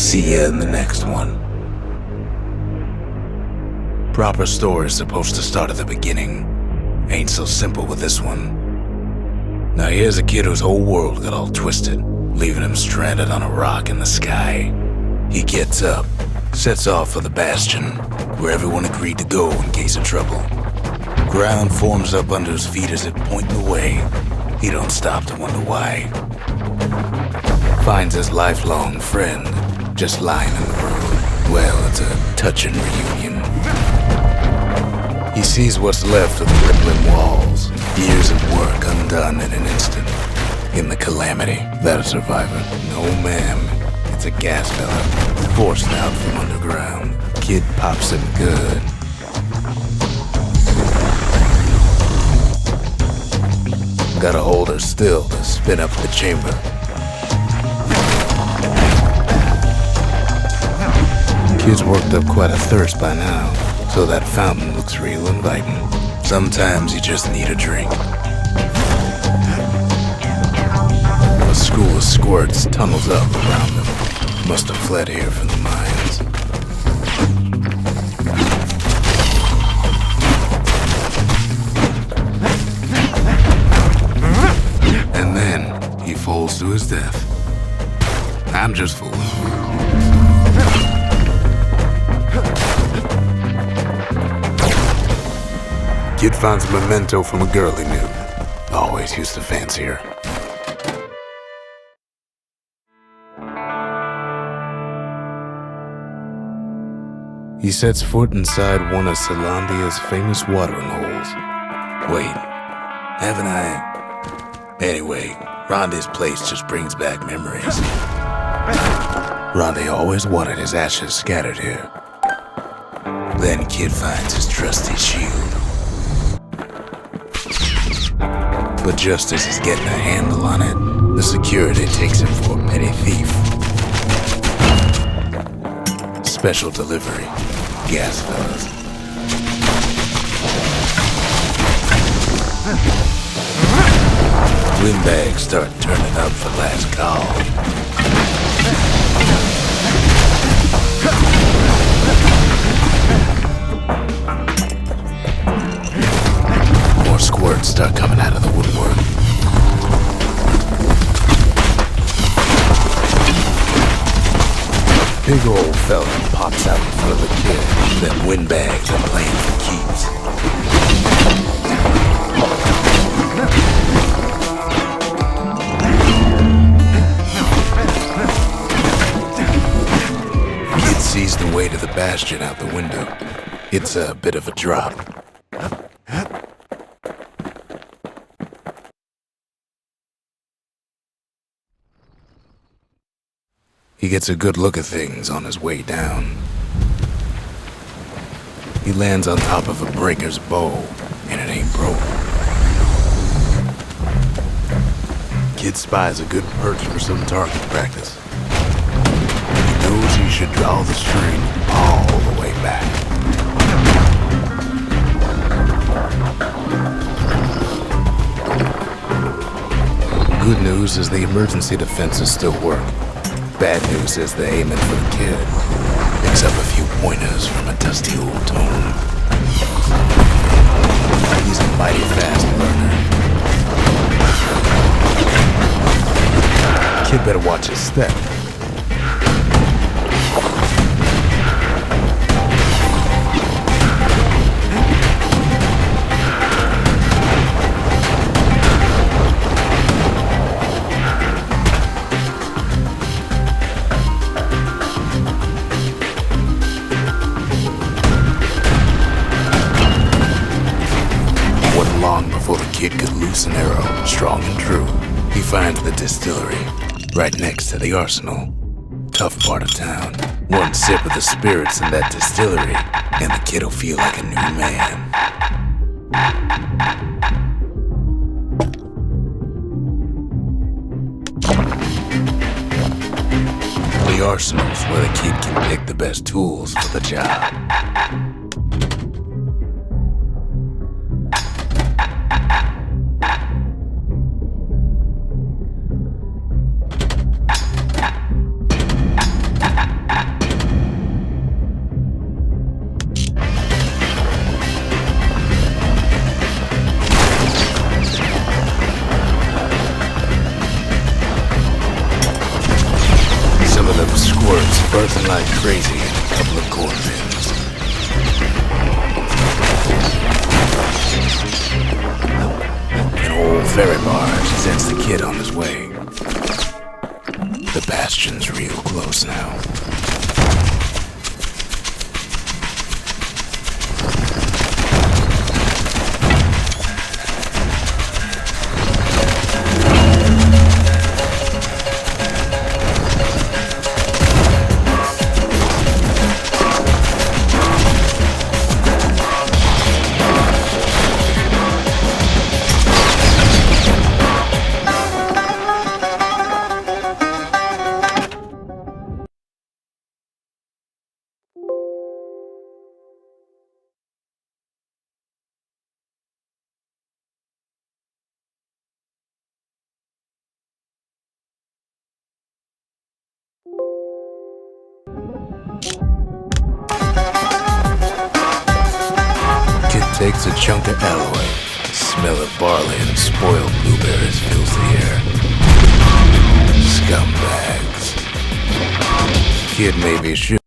see you in the next one. Proper story's supposed to start at the beginning. Ain't so simple with this one. Now here's a kid whose whole world got all twisted, leaving him stranded on a rock in the sky. He gets up, sets off for the Bastion, where everyone agreed to go in case of trouble. Ground forms up under his feet as it pointing the way. He don't stop to wonder why. Finds his lifelong friend just lying in the road. Well, it's a touching reunion. He sees what's left of the rippling walls, years of work undone in an instant. In the calamity, that a survivor? No, ma'am. It's a gas fella, forced out from underground. Kid pops him good. Gotta hold her still to spin up the chamber. Kid's worked up quite a thirst by now, so that fountain looks real inviting. Sometimes you just need a drink. A school of squirts tunnels up around them. Must have fled here from the mines. And then he falls to his death. I'm just fooling. Kid finds a memento from a girl he knew. Always used to fancy her. He sets foot inside one of Salandia's famous watering holes. Wait, haven't I? Anyway, Rondé's place just brings back memories. Rondé always wanted his ashes scattered here. Then Kid finds his trusty shield. But just as he's getting a handle on it, the security takes him for a petty thief. Special delivery, gas fellas. Windbags start turning up for last call. More squirts start coming out of the woodwork. Big old fella pops out in front of the kid. Them windbags are playing for keeps. Kid sees the way to the Bastion out the window. It's a bit of a drop. He gets a good look at things on his way down. He lands on top of a breaker's bow, and it ain't broke. Kid spies a good perch for some target practice. He knows he should draw the string all the way back. Good news is the emergency defenses still work. Bad news is they're aiming for the kid. Picks up a few pointers from a dusty old tome. He's a mighty fast learner. Kid better watch his step. Kid could loose an arrow, strong and true. He finds the distillery, right next to the arsenal. Tough part of town. One sip of the spirits in that distillery, and the kid'll feel like a new man. The arsenal's where the kid can pick the best tools for the job. crazy in a couple of corn bins. An old ferry barge sends the kid on his way. The Bastion's real close now. Takes a chunk of alloy. The smell of barley and spoiled blueberries fills the air. Scumbags. Kid maybe shouldn't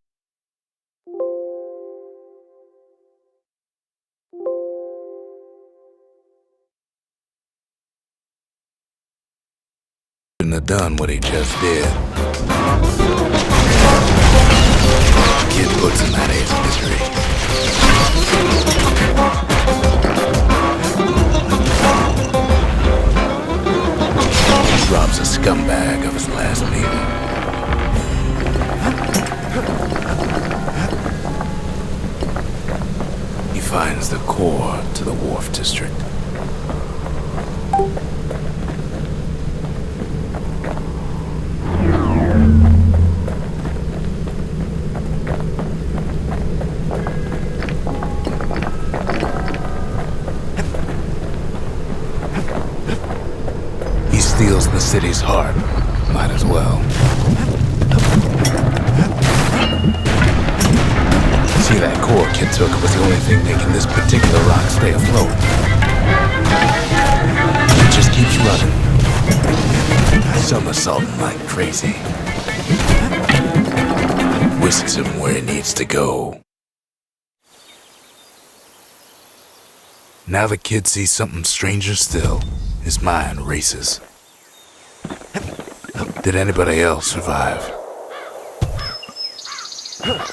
have done what he just did. Kid puts him out of his misery. Robs a scumbag of his last meal. He finds the core to the wharf district. Steals the city's heart. Might as well. See, that core kid took was the only thing making this particular rock stay afloat. It just keeps running. Somersaulting like crazy. Whisks him where he needs to go. Now the kid sees something stranger still. His mind races. Did anybody else survive?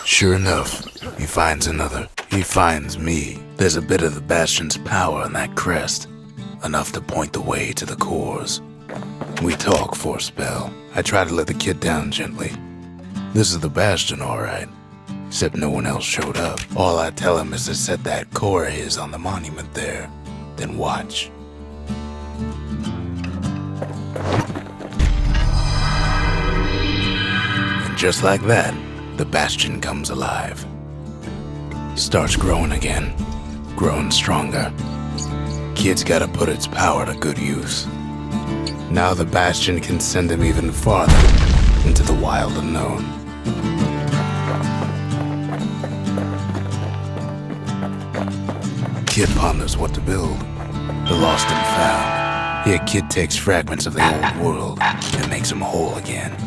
Sure enough, he finds another. He finds me. There's a bit of the Bastion's power in that crest. Enough to point the way to the cores. We talk for a spell. I try to let the kid down gently. This is the Bastion, alright. Except no one else showed up. All I tell him is to set that core of his on the monument there. Then watch. Just like that, the Bastion comes alive. Starts growing again, growing stronger. Kid's gotta put its power to good use. Now the Bastion can send him even farther into the wild unknown. Kid ponders what to build. The lost and found. Here, Kid takes fragments of the old world and makes them whole again.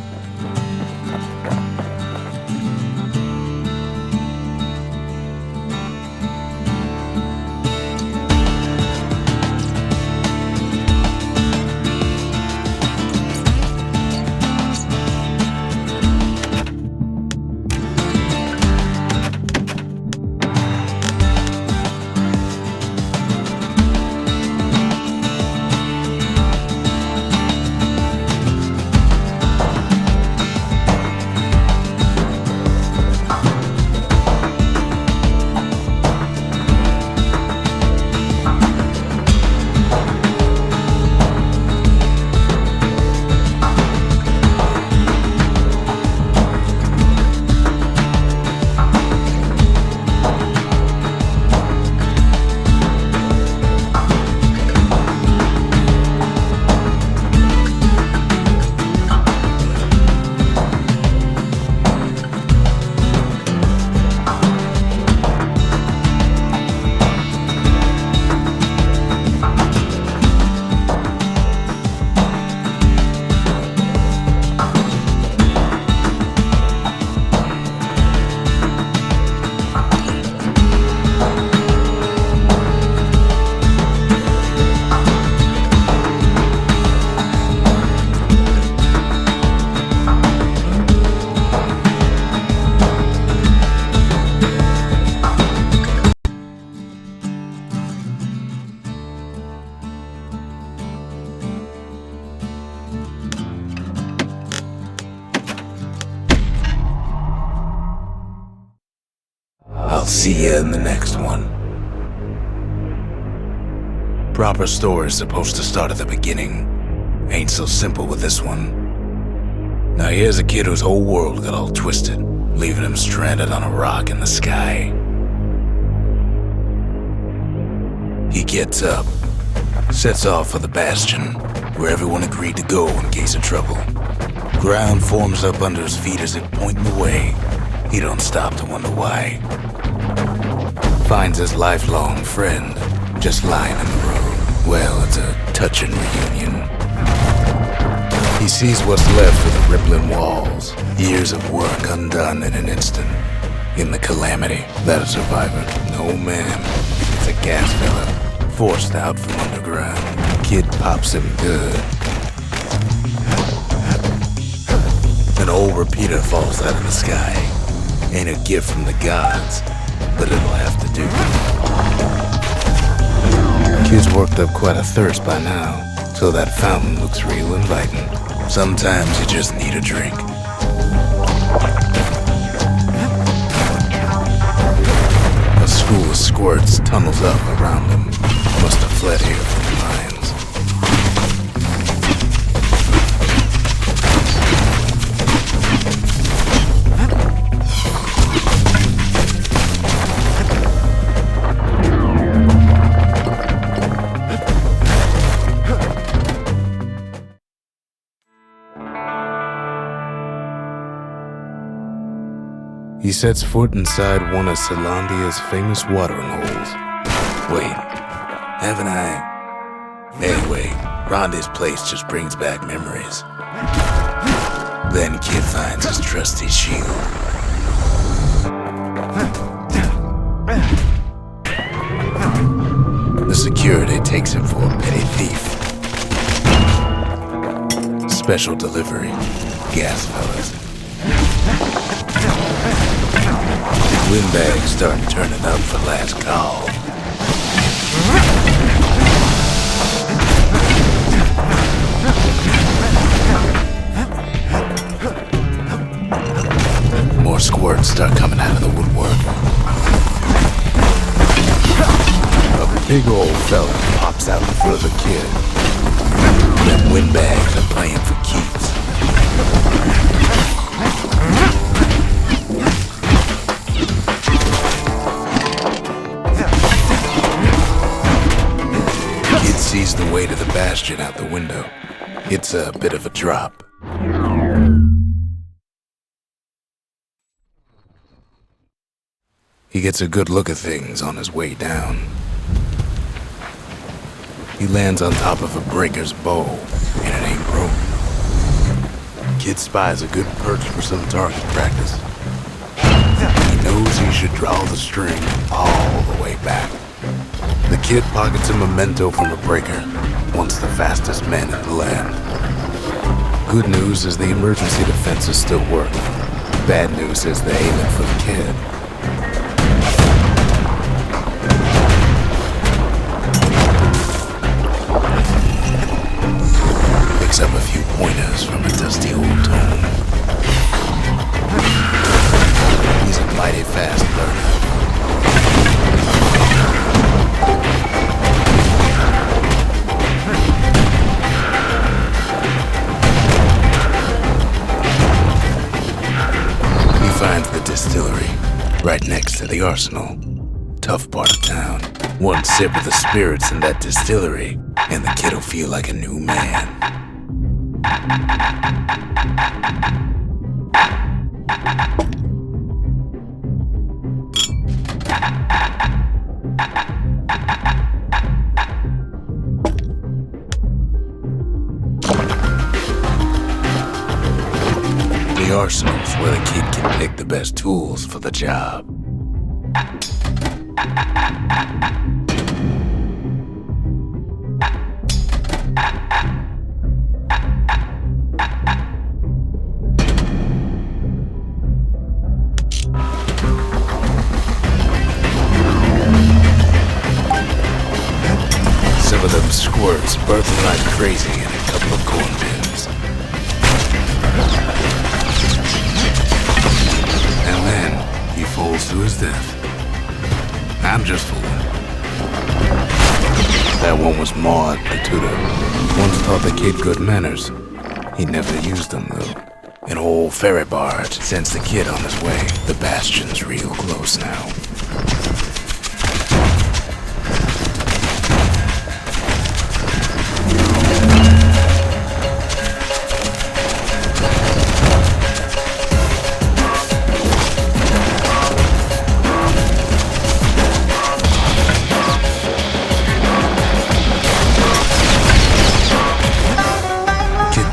I'll see you in the next one. Proper story is supposed to start at the beginning. Ain't so simple with this one. Now here's a kid whose whole world got all twisted, leaving him stranded on a rock in the sky. He gets up, sets off for the Bastion, where everyone agreed to go in case of trouble. Ground forms up under his feet as if pointing the way. He don't stop to wonder why. Finds his lifelong friend just lying in the road. Well, it's a touching reunion. He sees what's left of the rippling walls, years of work undone in an instant. In the calamity, that a survivor? No, ma'am. It's a gas fella, forced out from underground. Kid pops him good. An old repeater falls out of the sky. Ain't a gift from the gods, but it'll have to do. Kid's worked up quite a thirst by now, so that fountain looks real inviting. Sometimes you just need a drink. A school of squirts tunnels up around him. Must have fled here from the mines. He sets foot inside one of Celandia's famous watering holes. Wait, haven't I? Anyway, Rhonda's place just brings back memories. Then Kid finds his trusty shield. The security takes him for a petty thief. Special delivery, gas fellas. Windbags start turning up for last call. More squirts start coming out of the woodwork. A big old fella pops out in front of the kid. Them windbags are playing for keeps. Sees the way to the Bastion out the window. It's a bit of a drop. He gets a good look at things on his way down. He lands on top of a breaker's bow, and it ain't broke. Kid spies a good perch for some target practice. He knows he should draw the string all the way back. The kid pockets a memento from a breaker, once the fastest man in the land. Good news is the emergency defenses still work. Bad news is they're aiming for the kid. Picks up a few pointers from a dusty old tome. He's a mighty fast learner. Finds the distillery, right next to the arsenal. Tough part of town. One sip of the spirits in that distillery, and the kid'll feel like a new man. The arsenal's where the kid can pick the best tools for the job. Some of them squirts birthing like crazy in a couple of corn bins. And then he falls to his death. I'm just fooling. That one was Maud, the tutor. Once taught the kid good manners. He never used them, though. An old ferry barge sends the kid on his way. The Bastion's real close now.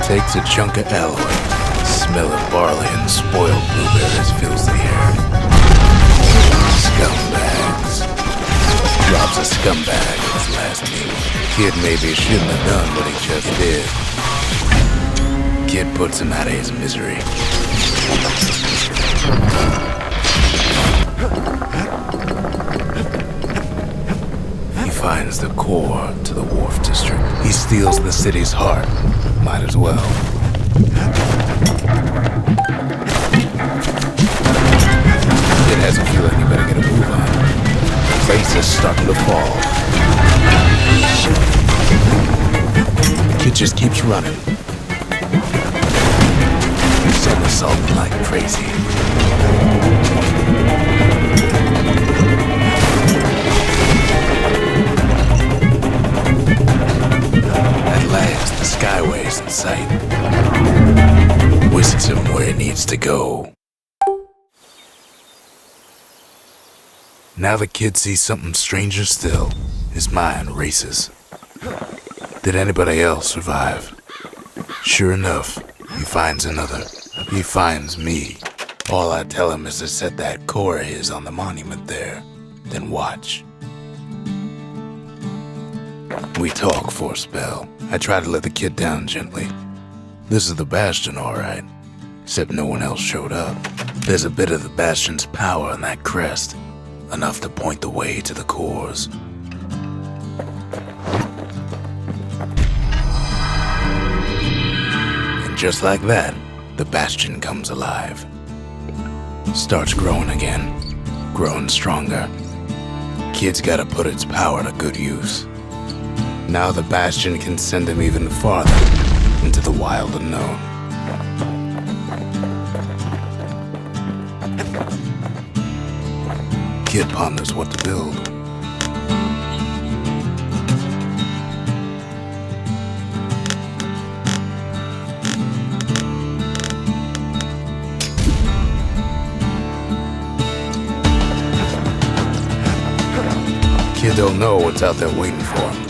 Takes a chunk of alloy. Smell of barley and spoiled blueberries fills the air. Scumbags. Robs a scumbag at his last meal. Kid maybe shouldn't have done what he just did. Kid puts him out of his misery. He finds the core to the wharf district. He steals the city's heart. Might as well. Kid has a feeling you better get a move on. The place is starting to fall. Kid just keeps running. Somersaulting like crazy. At last, the skyway's in sight. Whisks him where he needs to go. Now the kid sees something stranger still. His mind races. Did anybody else survive? Sure enough, he finds another. He finds me. All I tell him is to set that core of his on the monument there. Then watch. We talk for a spell. I try to let the kid down gently. This is the Bastion, all right. Except no one else showed up. There's a bit of the Bastion's power in that crest. Enough to point the way to the cores. And just like that, the Bastion comes alive. Starts growing again. Growing stronger. Kid's gotta put its power to good use. Now the Bastion can send him even farther into the wild unknown. Kid ponders what to build. Kid don't know what's out there waiting for him.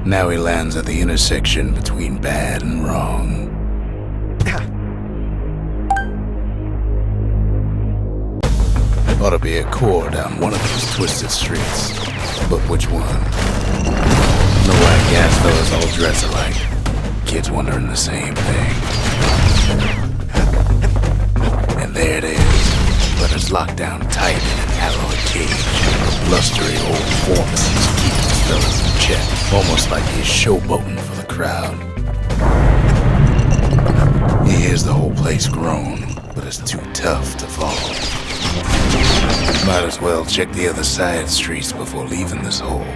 Now he lands at the intersection between bad and wrong. Ought to be a core down one of these twisted streets. But which one? No white gas fellas all dress alike. Kids wondering the same thing. And there it is. But it's locked down tight in an alloy cage. A blustery old foreman keeps his fellas in check. Almost like he's showboating for the crowd. He hears the whole place groan, but it's too tough to follow. Might as well check the other side streets before leaving this hole.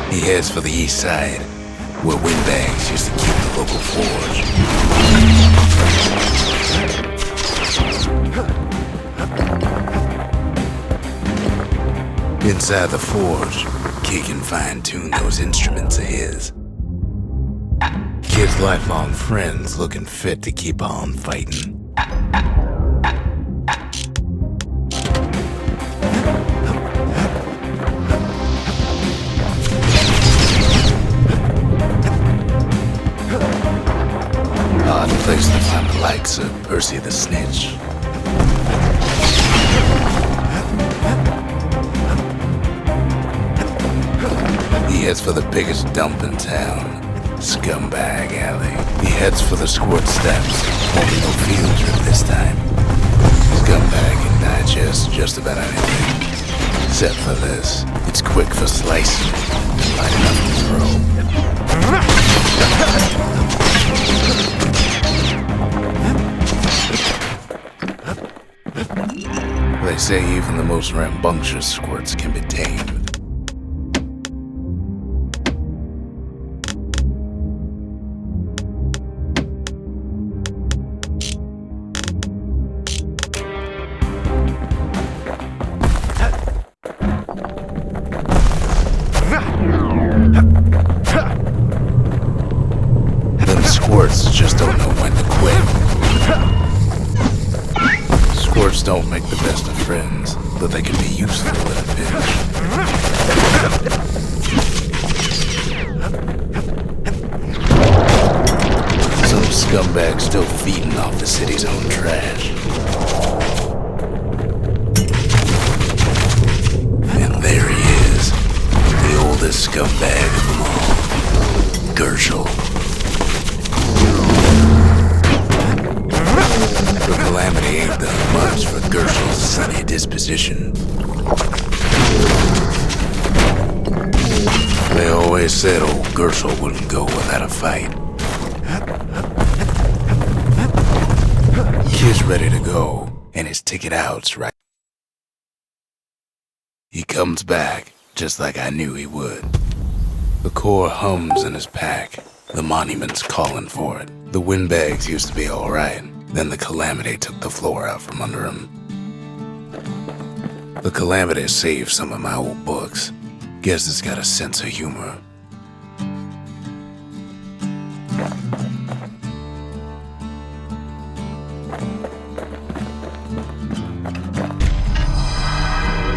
He heads for the east side, where windbags used to keep the local forge. Inside the forge, Kid can fine-tune those instruments of his. Kid's lifelong friends looking fit to keep on fighting. Odd place to find the likes of Percy the Snitch. He heads for the biggest dump in town, Scumbag Alley. He heads for the squirt steps, only no field trip this time. Scumbag can digest just about anything. Except for this, it's quick for slicing and light enough to throw. They say even the most rambunctious squirts can be tamed. Squirts just don't know when to quit. Squirts don't make the best of friends, but they can be useful in a pinch. Some scumbag still feeding off the city's own trash. And there he is, the oldest scumbag of them all, Gershel. The Calamity ain't done much for Gershel's sunny disposition. They always said old Gershel wouldn't go without a fight. Kid's ready to go, and his ticket out's right. He comes back, just like I knew he would. The core hums in his pack. The monument's calling for it. The windbags used to be alright. Then the Calamity took the floor out from under him. The Calamity saved some of my old books. Guess it's got a sense of humor.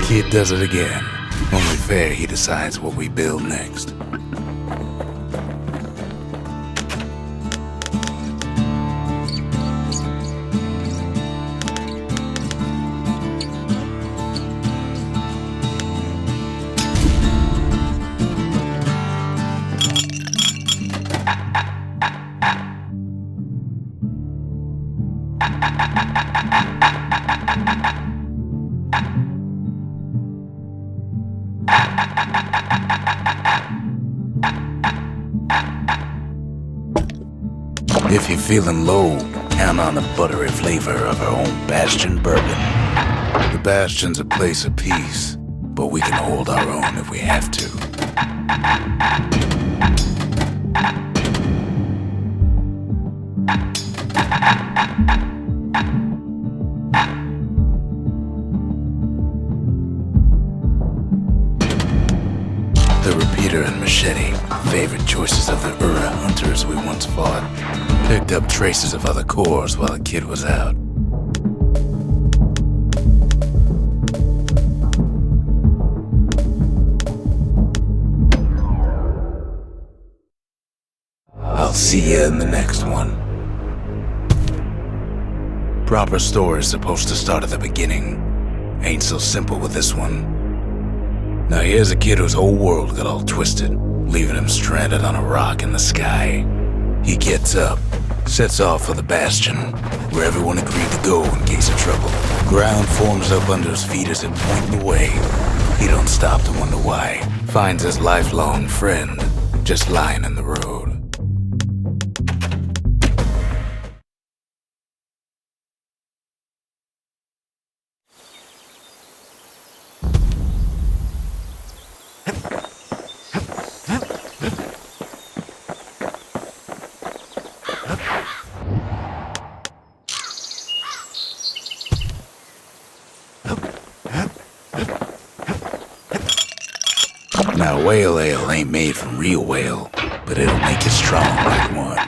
Kid does it again. Only fair he decides what we build next. If you're feeling low, count on the buttery flavor of our own Bastion bourbon. The Bastion's a place of peace, but we can hold our own if we have to. The repeater and machete, favorite choices of the Ura hunters we once fought. Picked up traces of other cores while the kid was out. I'll see you in the next one. Proper story's supposed to start at the beginning. Ain't so simple with this one. Now here's a kid whose whole world got all twisted, leaving him stranded on a rock in the sky. He gets up, sets off for the Bastion, where everyone agreed to go in case of trouble. Ground forms up under his feet as it points the way. He don't stop to wonder why. Finds his lifelong friend just lying in the road. Now, whale ale ain't made from real whale, but it'll make you strong like one.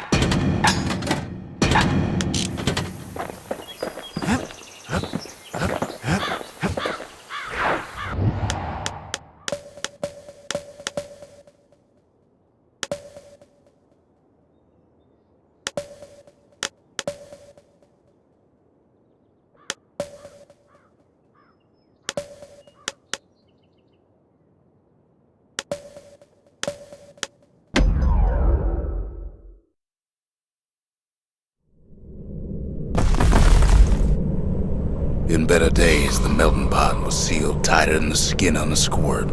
better days, the melting pot was sealed tighter than the skin on a squirt.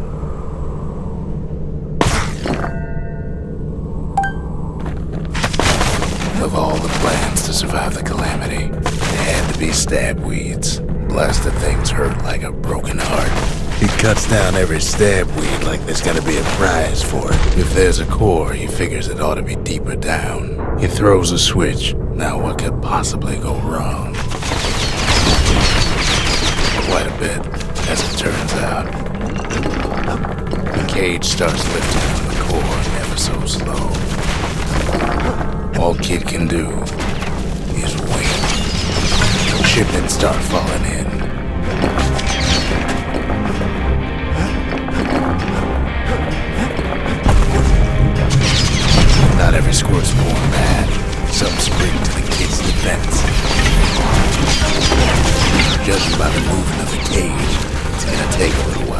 Of all the plans to survive the calamity, there had to be stab weeds. Blasted things hurt like a broken heart. He cuts down every stab weed like there's gonna be a prize for it. If there's a core, he figures it ought to be deeper down. He throws a switch. Now what could possibly go wrong? Quite a bit, as it turns out. The cage starts lifting from the core ever so slow. All Kid can do is wait. Shipments start falling in. Not every squirt's born bad. Some spring to the Kid's defense. Judging by the movement of the cage, it's gonna take a little while.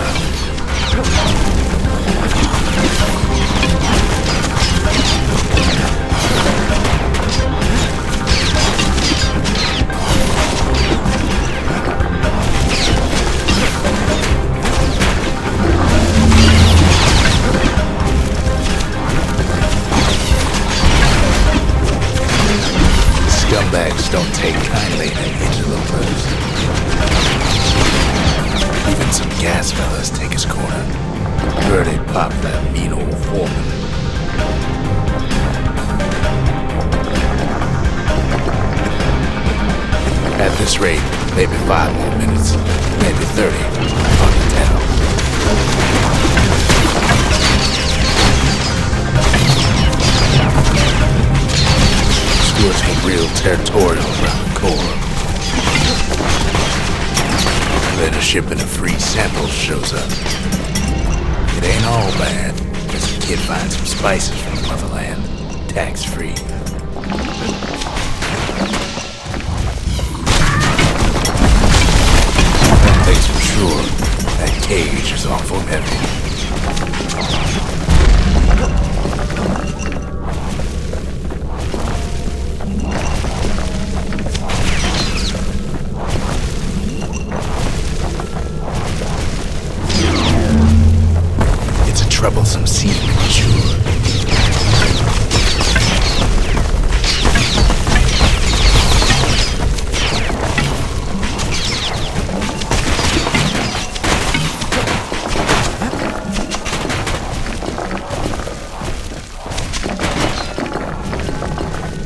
Scumbags don't take kindly to interlopers. Even some gas fellas take his corner. Heard he popped that mean old foreman. At this rate, maybe 5 more minutes, maybe 30, hard to tell. Squirts get real territorial around the core. Then a shipment of free samples shows up. It ain't all bad, because the Kid finds some spices from the motherland, tax-free. One thing's for sure, that cage is awful heavy. Troublesome scene, sure.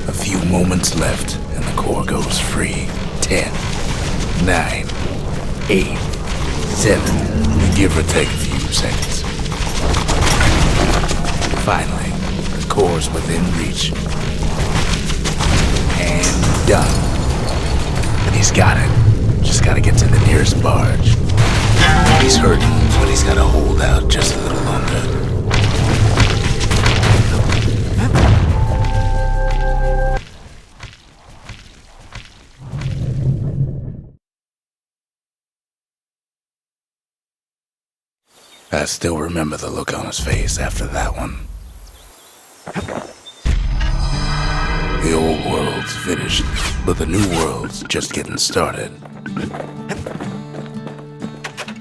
A few moments left, and the core goes free. 10, 9, 8, 7, give or take a few seconds. Finally, the core's within reach. And done. He's got it. Just gotta get to the nearest barge. He's hurting, but he's gotta hold out just a little longer. I still remember the look on his face after that one. The old world's finished, but the new world's just getting started.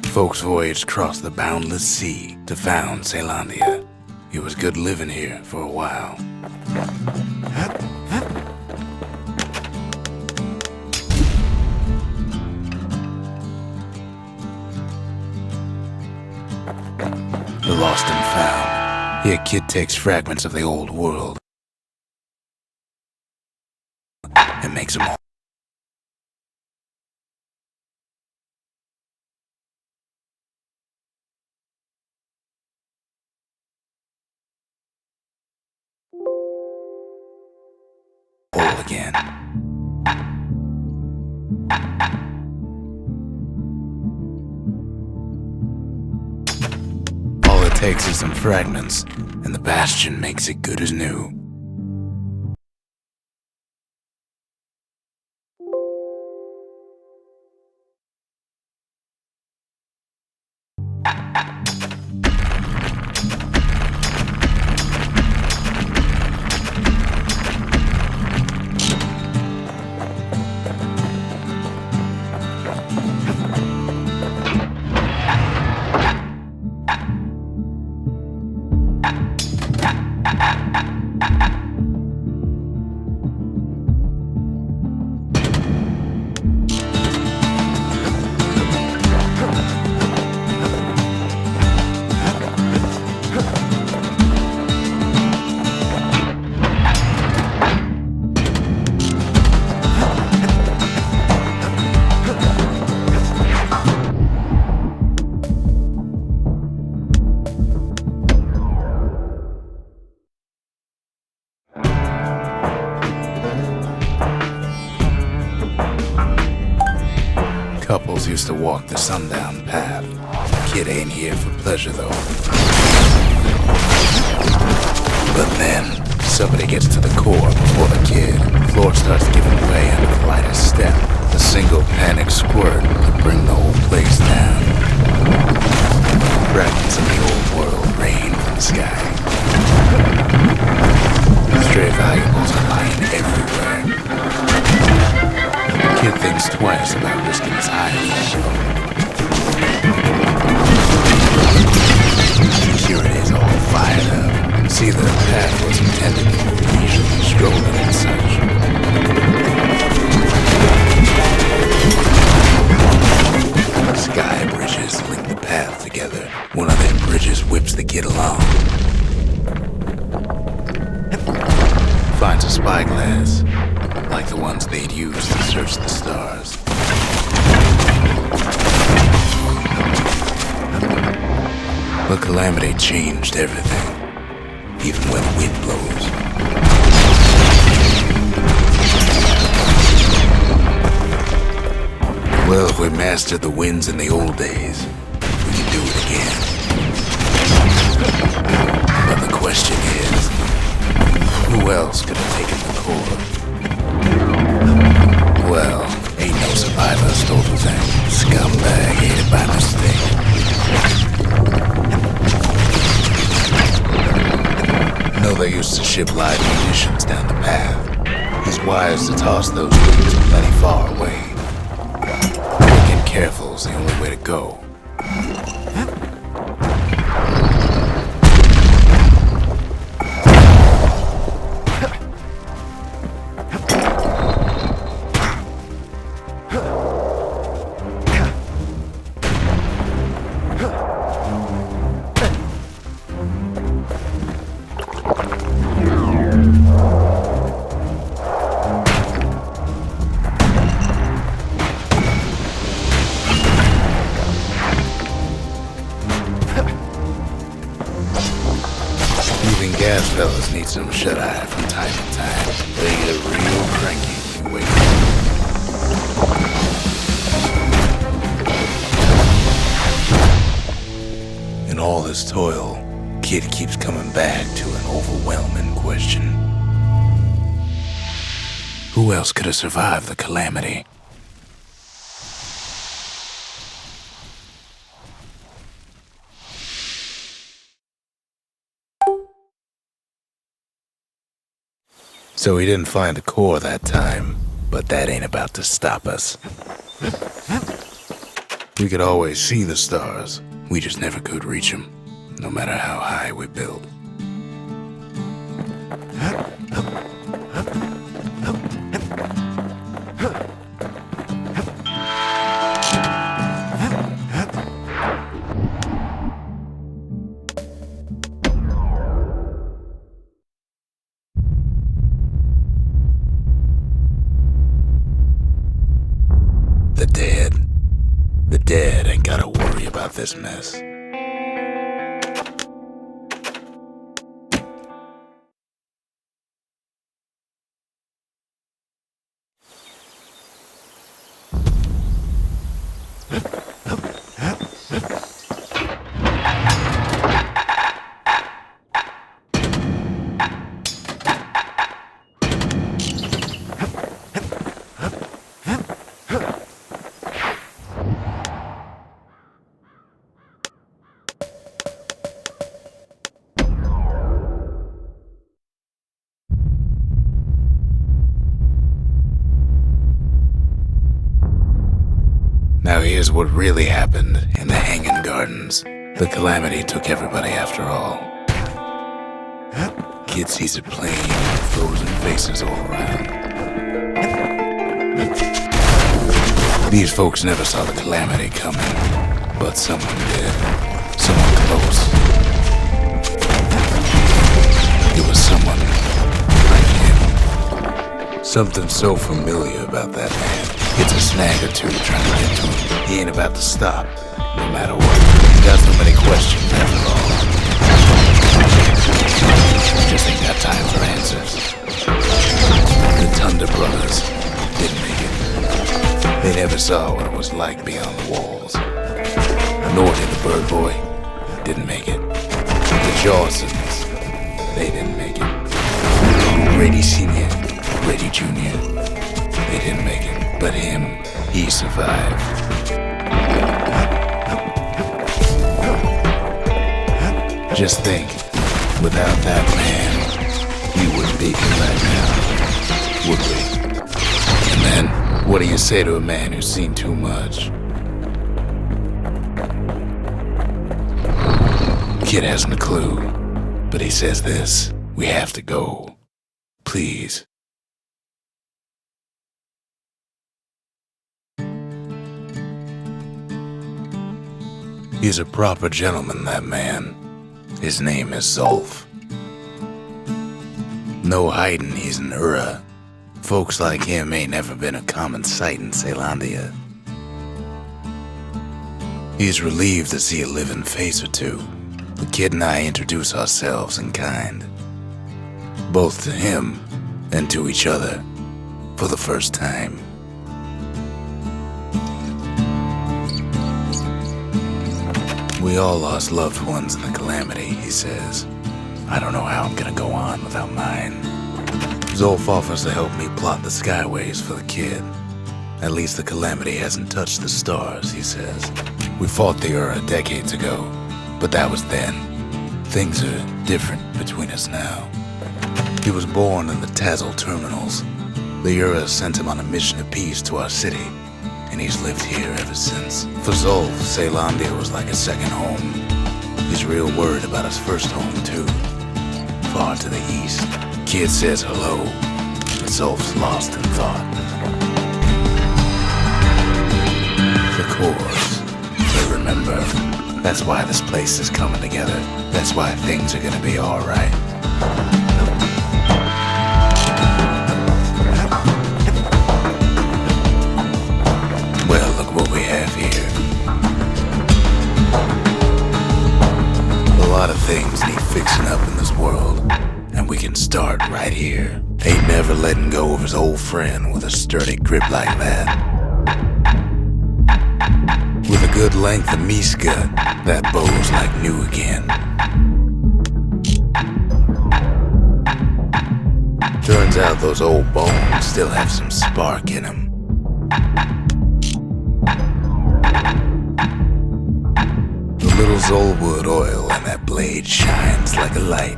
Folks voyaged across the boundless sea to found Ceylondia. It was good living here for a while. The lost and found. Here, Kid takes fragments of the old world and makes them all. Whole again. All it takes is some fragments, and the Bastion makes it good as new. walk the sundown path. Kid ain't here for pleasure, though. But then, somebody gets to the core before the kid. The floor starts giving way under the lightest step. A single panic squirt could bring the whole place down. Fragments of the old world rain from the sky. Stray valuables are lying everywhere. The kid thinks twice about risking his eyes. Security is all fired up. See, the path was intended for leisurely strolling and such. Sky bridges link the path together. One of them bridges whips the kid along. Finds a spyglass, like the ones they'd use to search the stars. The calamity changed everything, even when the wind blows. Well, if we mastered the winds in the old days, we can do it again. But the question is, who else could have taken the core? Well, ain't no survivor stole the thing. Scumbag ate it by mistake. No, they used to ship live munitions down the path. He's wise to toss those things plenty far away. Being careful is the only way to go. Gas fellas need some shut-eye from time to time. They get real cranky when you wake up. In all this toil, Kid keeps coming back to an overwhelming question. Who else could have survived the calamity? So he didn't find the core that time, but that ain't about to stop us. We could always see the stars, we just never could reach them, no matter how high we built. The dead ain't gotta worry about this mess. Now here's what really happened in the Hanging Gardens. The calamity took everybody after all. Kid sees it plain, frozen faces all around. These folks never saw the calamity coming, but someone did. Someone close. It was someone like him. Something so familiar about that man. It's a snag or two trying to get to him. He ain't about to stop, no matter what. He's got so many questions after all. Just ain't got time for answers. The Thunder Brothers didn't make it. They never saw what it was like beyond the wall. Norty, the bird boy, didn't make it. The Jawsons, they didn't make it. Grady Sr., Grady Jr., they didn't make it. But him, he survived. Just think, without that man, we wouldn't be here right now, would we? And then, what do you say to a man who's seen too much? Kid hasn't a clue, but he says this: we have to go. Please. He's a proper gentleman, that man. His name is Zolf. No hiding he's an Ura. Folks like him ain't never been a common sight in Caelondia. He's relieved to see a living face or two. The kid and I introduce ourselves in kind, both to him and to each other, for the first time. We all lost loved ones in the calamity, he says. I don't know how I'm gonna go on without mine. Zolf offers to help me plot the skyways for the kid. At least the calamity hasn't touched the stars, he says. We fought the Ura decades ago, but that was then. Things are different between us now. He was born in the Tazzle terminals. The Ura sent him on a mission of peace to our city, and he's lived here ever since. For Zolf, Caelondia was like a second home. He's real worried about his first home, too. Far to the east. Kid says hello, but Zolf's lost in thought. The cores, they remember. That's why this place is coming together. That's why things are gonna be alright. Well, look what we have here. A lot of things need fixing up in this world, and we can start right here. Ain't never letting go of his old friend with a sturdy grip like that. With a good length of Miska, that bow's like new again. Turns out those old bones still have some spark in them. The little Zolwood oil and that blade shines like a light.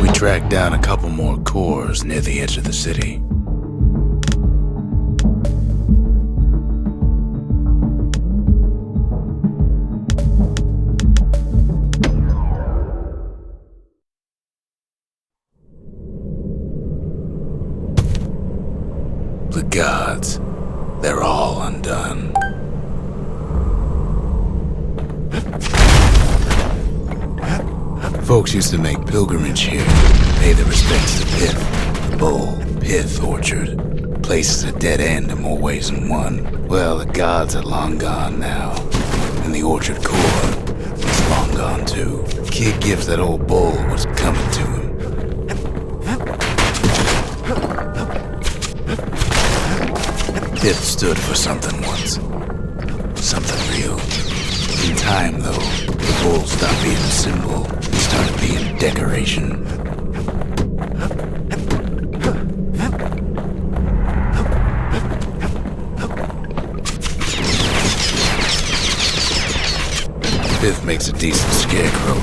We tracked down a couple more cores near the edge of the city. The gods, they're all undone. Folks used to make pilgrimage here, pay their respects to Pith, the bull, Pith orchard. Place is a dead end in more ways than one. Well, the gods are long gone now, and the orchard core is long gone too. Kid gives that old bull what's coming to him. Pith stood for something once. Something real. In time, though, the bull stopped being a symbol and started being decoration. Pith makes a decent scarecrow.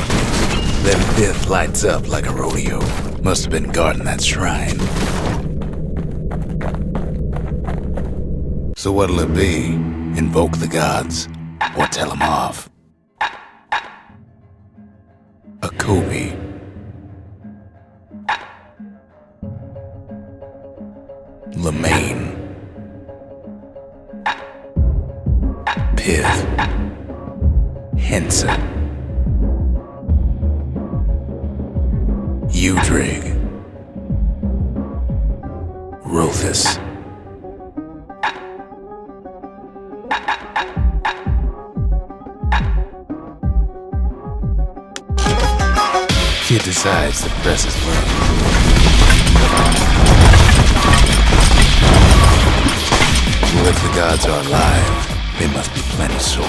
Then Pith lights up like a rodeo. Must have been guarding that shrine. So what'll it be? Invoke the gods, or tell them off? A Kobe. Lemaine. Pith. Henson. Udrig. Rothus. Kid decides to press his luck. gods are alive, they must be plenty sore.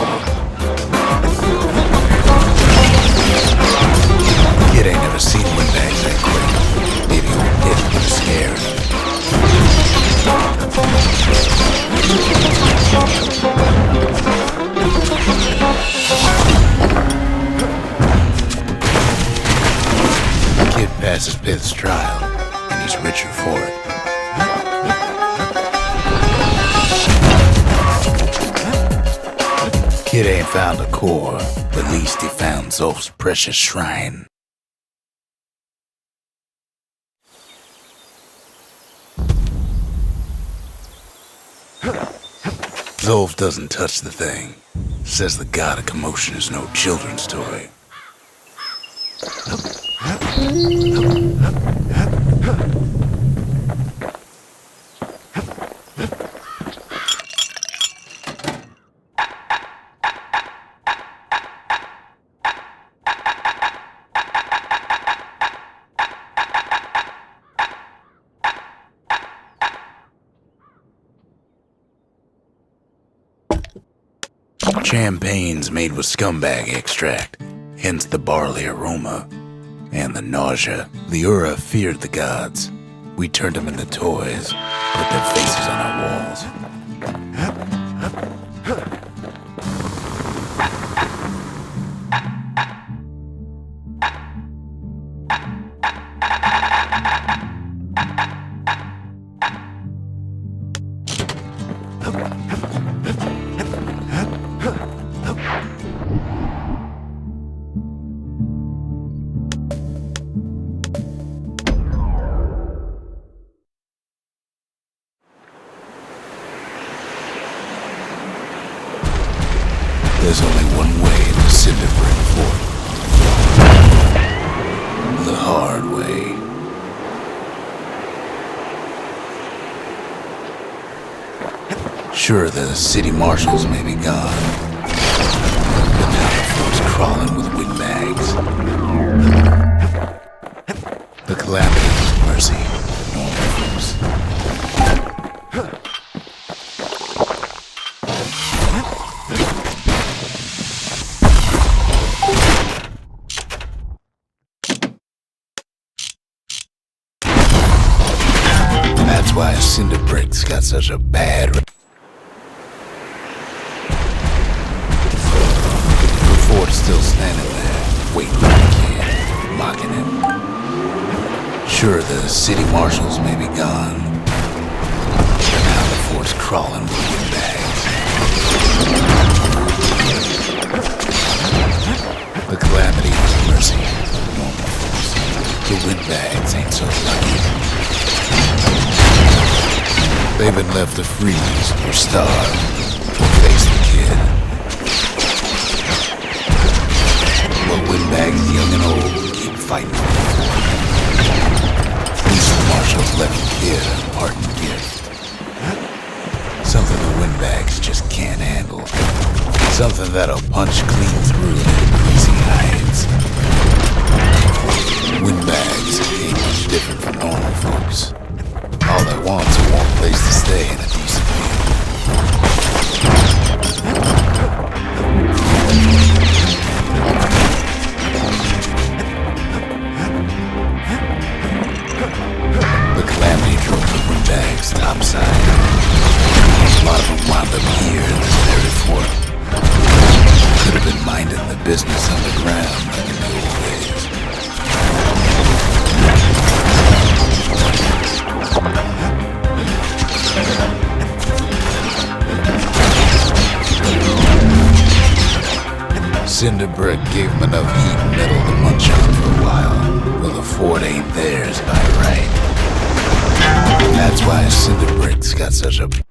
Kid ain't never seen windbags that quick. Maybe old Dick was scared. Kid passes Pith's trial, and he's richer for it. Kid ain't found a core, but at least he found Zolf's precious shrine. Zolf doesn't touch the thing. Says the god of commotion is no children's toy. Champagne's made with scumbag extract, hence the barley aroma and the nausea. The Ura feared the gods. We turned them into toys, put their faces on our walls. There's only one way to Cinderbrick Fort. The hard way. Sure, the city marshals may be gone, but now the fort's crawling with windbags. The calamity was mercy, normal folks. That's why Cinderbrick's got such a bad The fort's still standing there, waiting for the kid, mocking him. Sure, the city marshals may be gone, but now the fort's crawling with windbags. The calamity was mercy, normal folks. The windbags ain't so lucky. They've been left to freeze or starve or face the kid. But windbags, young and old, keep fighting for the fort. At least the marshals left the kid a parting gift. Something the windbags just can't handle. Something that'll punch clean through their greasy hides. Windbags ain't much different from normal folks. All they want's a warm place to stay and a decent meal. The calamity drove the windbags topside. A lot of them wound up here in this very fort. Could have been minding the business underground like in the old days. Cinderbrick gave him enough heat and metal to munch on for a while. Well, the fort ain't theirs by right. And that's why Cinderbrick's got such a... The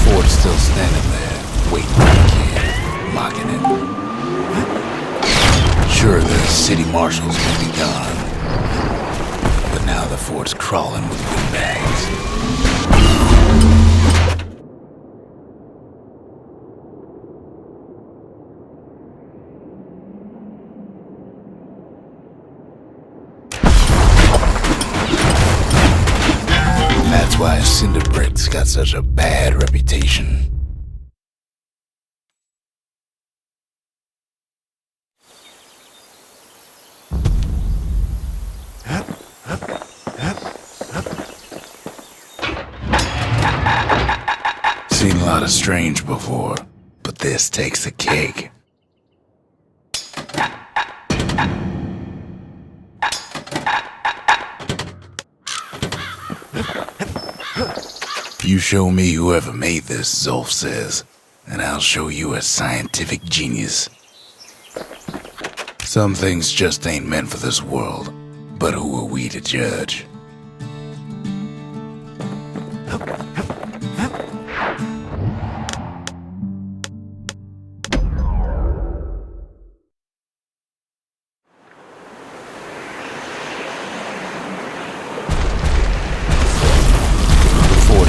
fort's still standing there, waiting for the kid, mocking him. Sure, the city marshals may be gone, but now the fort's crawling with windbags. That's why cinder bricks got such a bad reputation. Seen a lot of strange before, but this takes the cake. You show me whoever made this, Zolf says, and I'll show you a scientific genius. Some things just ain't meant for this world, but who are we to judge?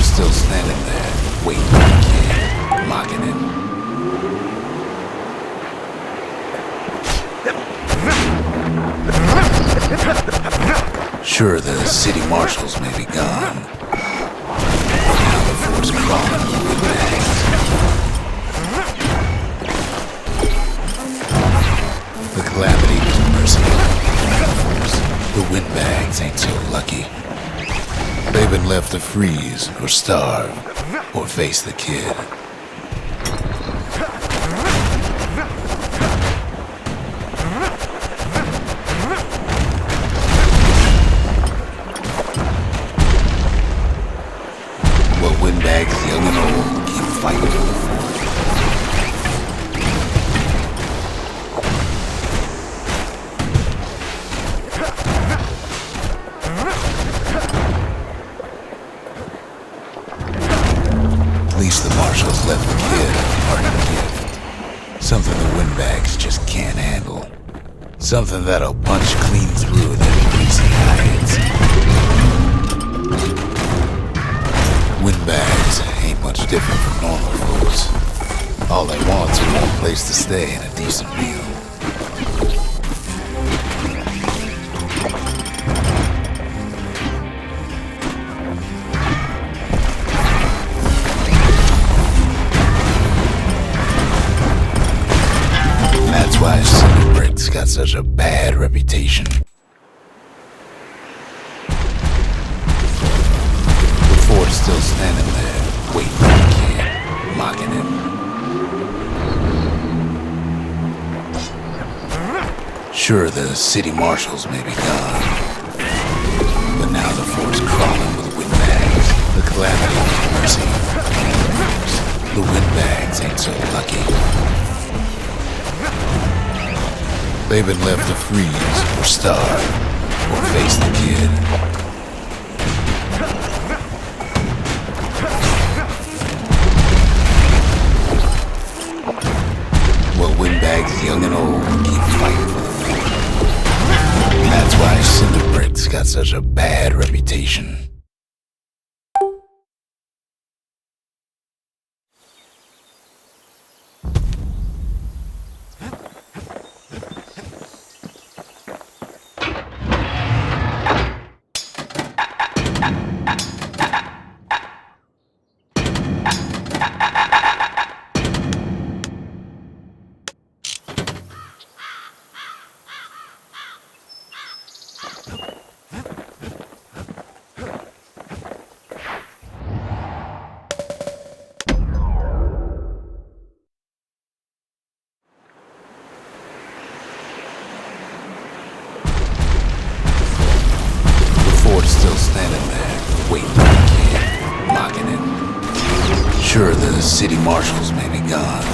Still standing there, waiting for the kid, mocking him. Sure, the city marshals may be gone, but now the fort's crawling with bags. The calamity was mercy. The windbags ain't so lucky. They've been left to freeze, or starve, or face the kid. Well, windbags, young and old, keep fighting for the fort. At least the marshals left the kid a parting gift. Something the windbags just can't handle. Something that'll punch clean through their greasy hides. Windbags ain't much different from normal folks. All they want's a warm place to stay and a decent meal. That's why cinder bricks got such a bad reputation. The fort's still standing there, waiting for the kid, mocking him. Sure, the city marshals may be gone, but now the fort's crawling with windbags. The calamity was mercy. The windbags ain't so lucky. They've been left to freeze, or starve, or face the kid. Well, windbags, young and old, keep fighting for the fort. That's why cinder bricks got such a bad reputation. Still standing there, waiting for the kid, mocking him. Sure, the city marshals may be gone,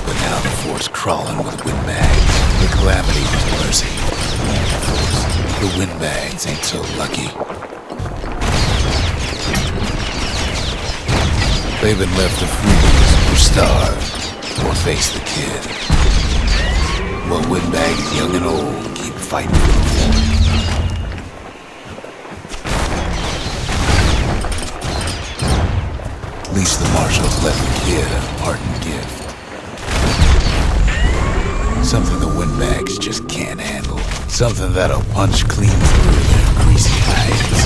but now the fort's crawling with windbags. The calamity was mercy. The windbags ain't so lucky. They've been left to freeze, or starve, or face the kid. Well, windbags, young and old, keep fighting for the fort. At least the marshals left the kid a parting gift. Something the windbags just can't handle. Something that'll punch clean through their greasy hides.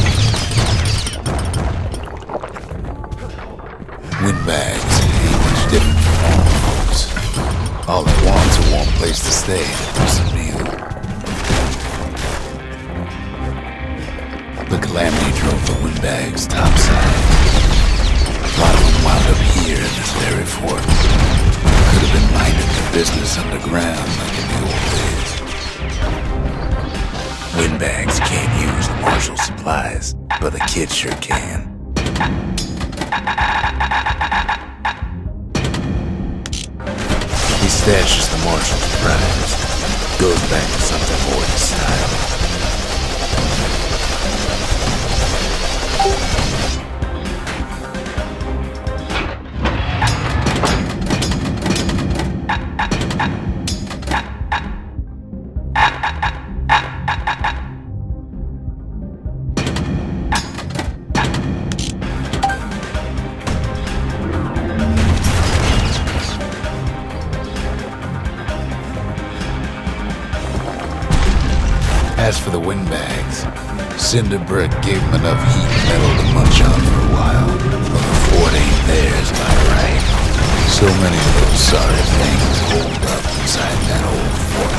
Windbags ain't much different from normal folks. All they want's a warm place to stay and a decent meal. The calamity drove the windbags topside. A lot of them wound up here in this very fort. Could have been minding their business underground like in the old days. Windbags can't use the marshal's supplies, but the kid sure can. He stashes the marshal's prize. Goes back to something more in style. As for the windbags, Cinder Brick gave them enough heat and metal to munch on for a while, but the fort ain't theirs by right. So many of those sorry things hold up inside that old fort.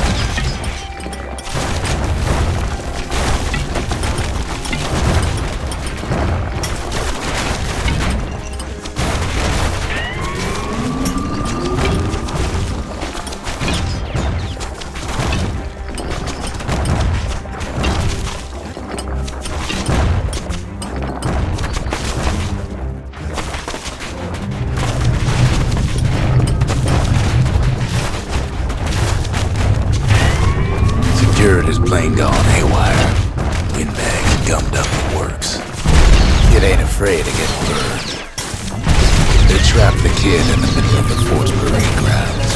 Security's plain gone haywire. Windbags gummed up the works. Kid ain't afraid to get burned. They trapped the kid in the middle of the fort's parade grounds.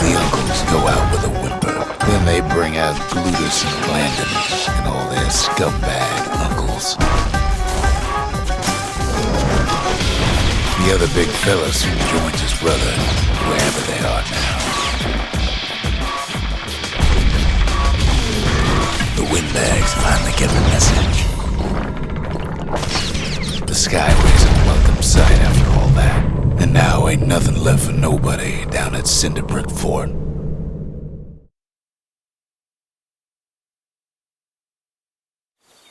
The uncles go out with a whimper. Then they bring out Glutus and Blandon and all their scumbag uncles. The other big fella soon joins his brother, wherever they are now. The windbags finally get the message. The Skyway's a welcome sight after all that. And now ain't nothing left for nobody down at Cinderbrick Fort.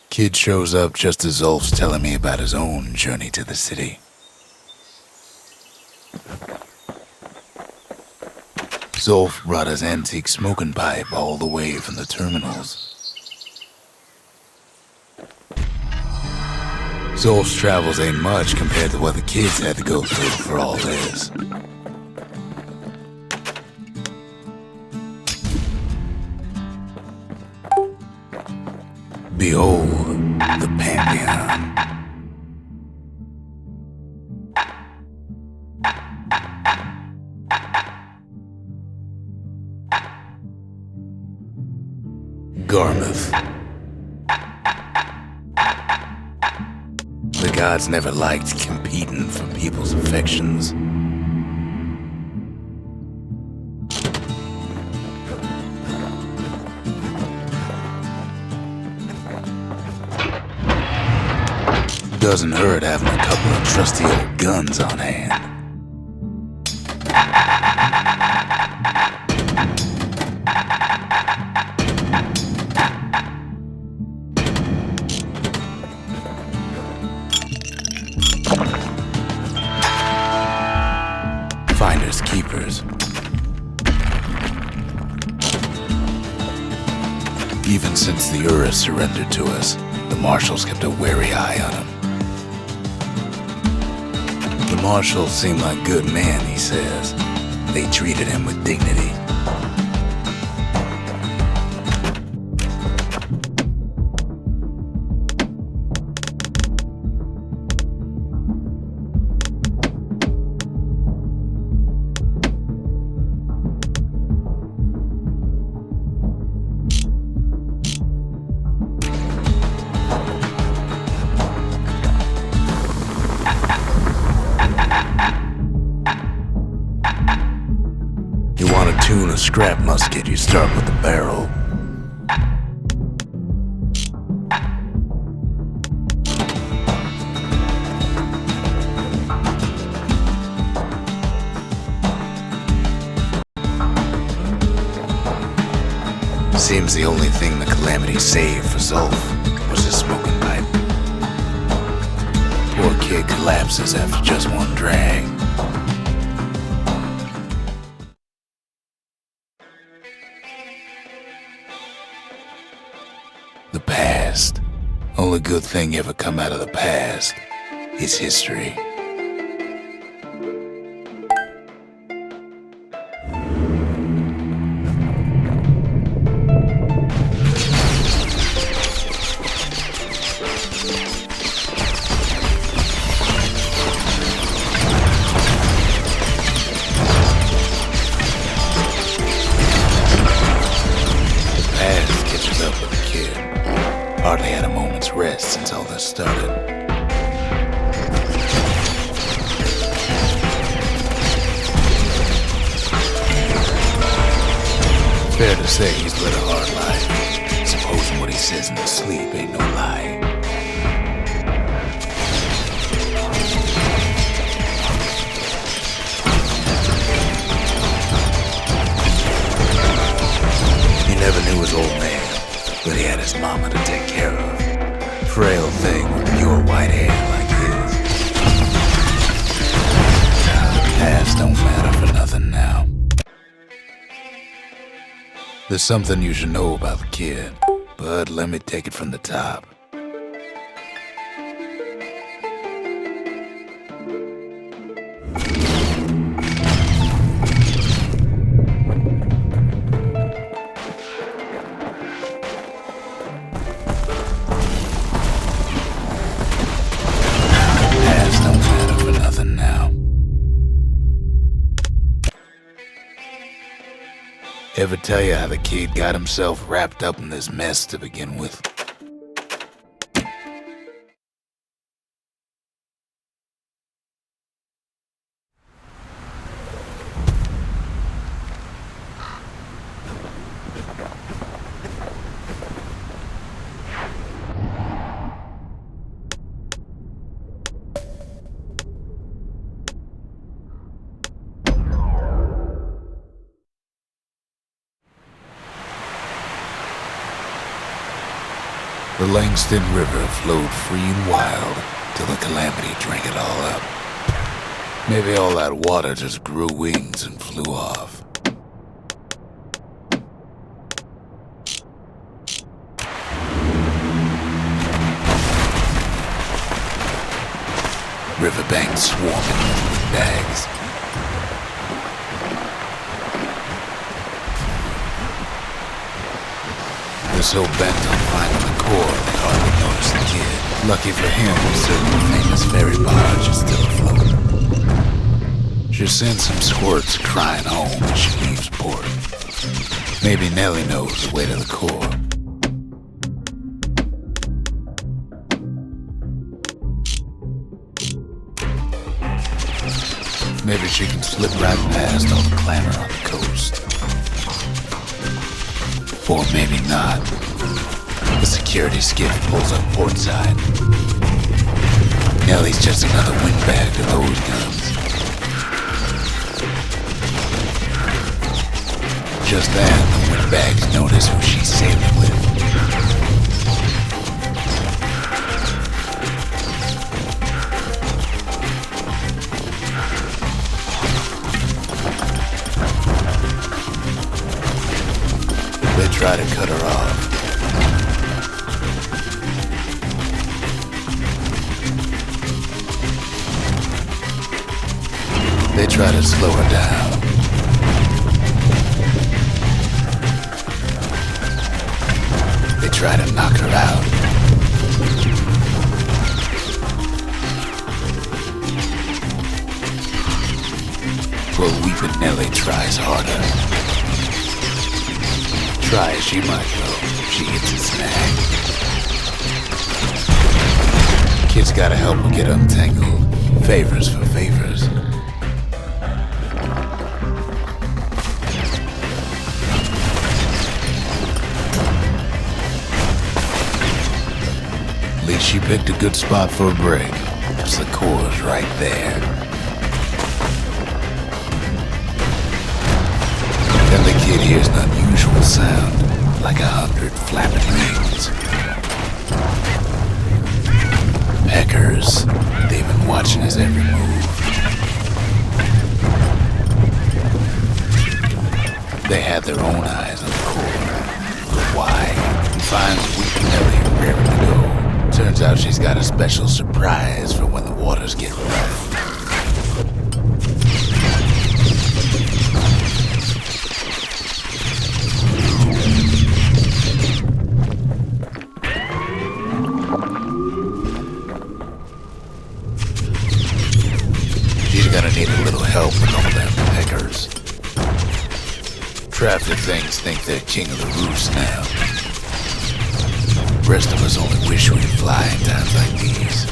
Kid shows up just as Zolf's telling me about his own journey to the city. Zolf brought his antique smoking pipe all the way from the terminals. Zolf's travels ain't much compared to what the kids had to go through for all this. Behold, the Pantheon. Garmouth. The gods never liked competing for people's affections. Doesn't hurt having a couple of trusty old guns on hand. Finders keepers. Even since the Ura surrendered to us, the marshals kept a wary eye on him. The marshals seemed like good men, he says. They treated him with dignity. scrap musket, you start with the barrel. Seems the only thing the Calamity saved for Zulf was his smoking pipe. Poor kid collapses after just one drag. The past. Only good thing ever come out of the past is history. Hardly had a moment's rest since all this started. Fair to say he's led a hard life, supposing what he says in his sleep ain't no lie. He never knew his old man, but he had his mama to take care of. Frail thing with pure white hair like his. The past don't matter for nothing now. There's something you should know about the kid, but let me take it from the top. Ever tell you how the kid got himself wrapped up in this mess to begin with? The Langston River flowed free and wild till the Calamity drank it all up. Maybe all that water just grew wings and flew off. Riverbanks swarming with bags. They're so bent on finding the core, they hardly notice the kid. Lucky for him, a certain famous ferry barge is still afloat. She sends some squirts crying home as she leaves port. Maybe Nellie knows the way to the core. Maybe she can slip right past all the clamor on the coast. Or maybe not. The security skiff pulls up portside. Nellie's just another windbag to those guns. Just then, the windbags notice who she's sailing with. They try to cut her off. They try to slow her down. They try to knock her out. Well, weeping Nellie tries harder. Try as she might go, she hits a snag. Kid's gotta help her get untangled. Favors for favors. At least she picked a good spot for a break, cause the core's right there. Then the kid hears an unusual sound, like 100 flapping wings. Peckers, they've been watching his every move. They had their own eyes on the core. Why? He finds weak Nellie raring to go. Turns out she's got a special surprise for when the waters get rough. She's gonna need a little help with all them peckers. Traffic things think they're king of the roost now. Rest of us only wish we could fly in times like these.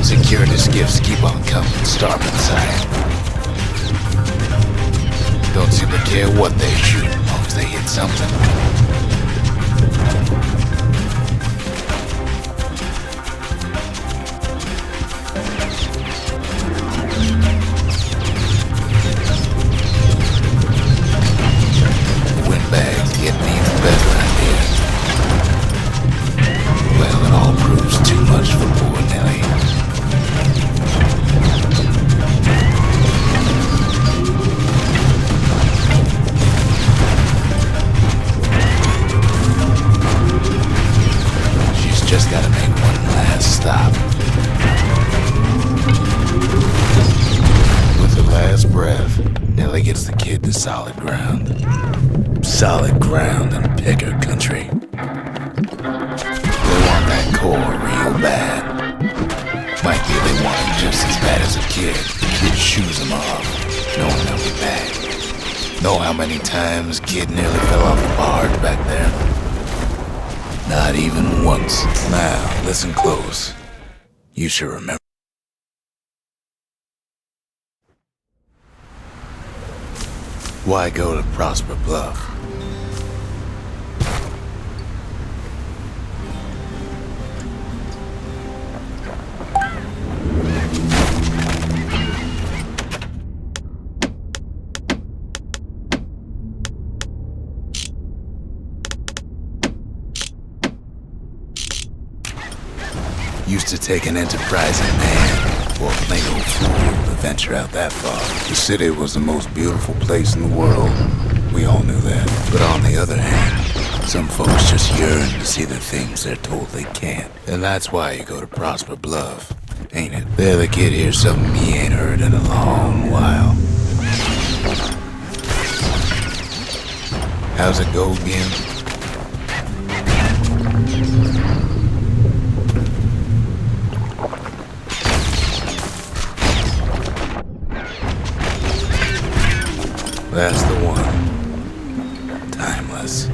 Security skiffs keep on coming, starboard side. Don't seem to care what they shoot, as long as they hit something. The windbag's getting even better out here. Well, it all proves too much for poor Nellie. Just gotta make one last stop. With her last breath, Nellie gets the kid to solid ground. Solid ground in picker country. They want that core real bad. Might be they want it just as bad as a kid. Kid shoes them off, knowing they'll be back. Know how many times kid nearly fell off the barge back there? Not even once. Now, listen close. You should remember. Why go to Prosper Bluff? Used to take an enterprising man, or a plain old fool, to venture out that far. The city was the most beautiful place in the world. We all knew that. But on the other hand, some folks just yearn to see the things they're told they can't. And that's why you go to Prosper Bluff, ain't it? There the kid hears something he ain't heard in a long while. How's it go again? That's the one. Timeless.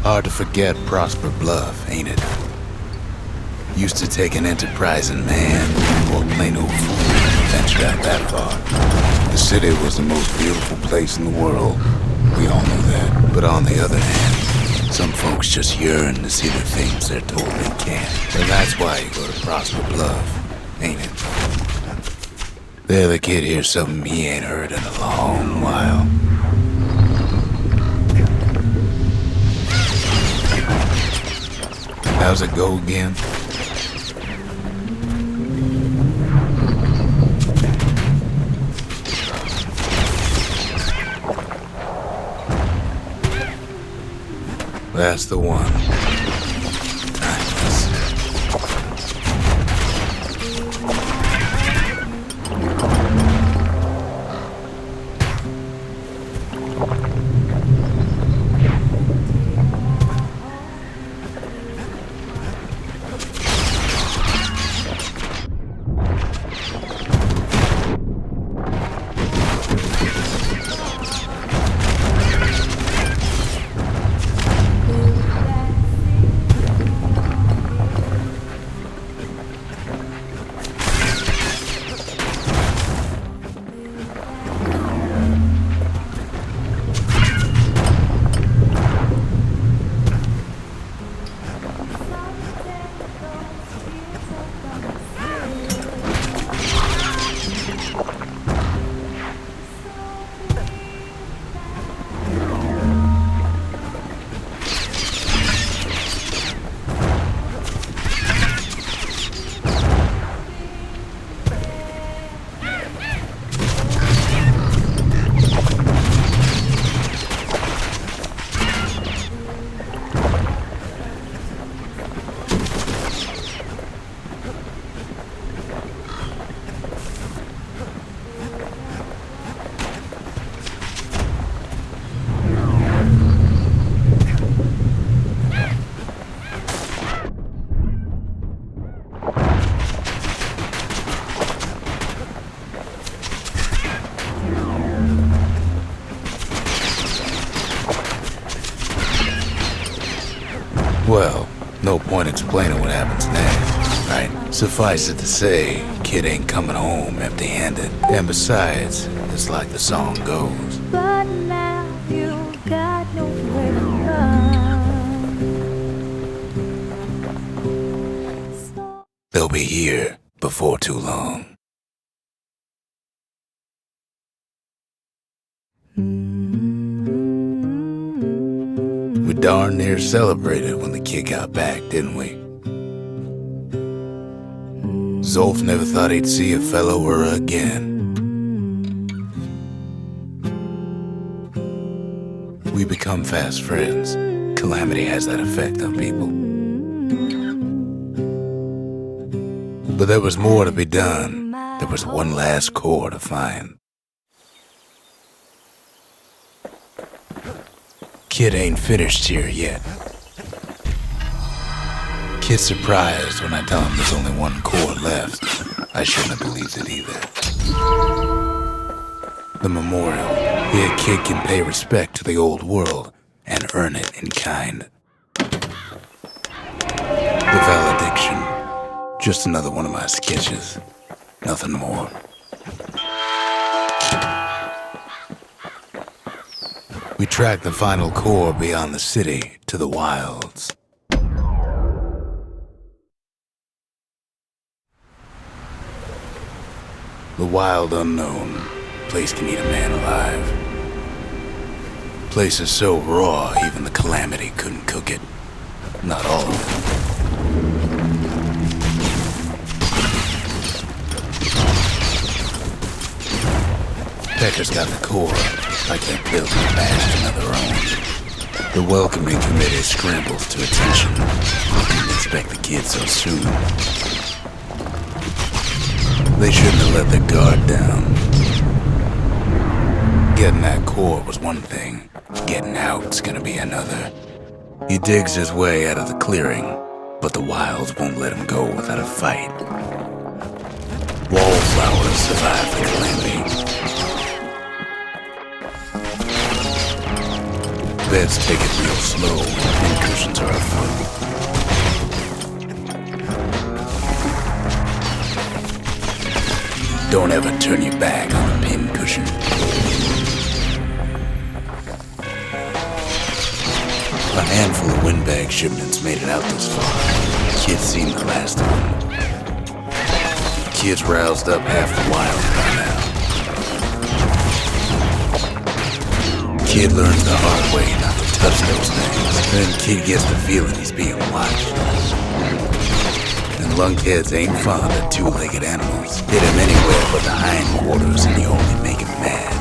Hard to forget Prosper Bluff, ain't it? Used to take an enterprising man or plain old fool to venture out that far. The city was the most beautiful place in the world. We all know that. But on the other hand, some folks just yearn to see the things they're told they can't. And that's why you go to Prosper Bluff, ain't it? The other kid hears something he ain't heard in a long while. How's it go again? That's the one. Timeless. Well, no point explaining what happens next, right? Suffice it to say, kid ain't coming home empty-handed. And besides, it's like the song goes. But now you got nowhere to run. They'll be here before too long. We darn near celebrated when the kid got back, didn't we? Zolf never thought he'd see a fellow or again. We become fast friends. Calamity has that effect on people. But there was more to be done. There was one last core to find. Kid ain't finished here yet. Kid's surprised when I tell him there's only one core left. I shouldn't have believed it either. The memorial. Here kid can pay respect to the old world and earn it in kind. The valediction. Just another one of my sketches. Nothing more. We track the final core beyond the city to the wilds. The wild unknown. Place can eat a man alive. Place is so raw, even the Calamity couldn't cook it. Not all of it. Pecker's got the core, like they built a Bastion of their own. The welcoming committee scrambles to attention. Didn't expect the kid so soon. They shouldn't have let their guard down. Getting that core was one thing. Getting out's gonna be another. He digs his way out of the clearing, but the wilds won't let him go without a fight. Wallflowers survive the Calamity. best take it real slow. Pincushions are afoot. Don't ever turn your back on a pincushion. A handful of windbag shipments made it out this far. Kid's seen the last of them. Kid's roused up half the wild by now. Kid learns the hard way not to touch those things. Then Kid gets the feeling he's being watched. And lunkheads ain't fond of two-legged animals. Hit him anywhere but the hindquarters and you only make him mad.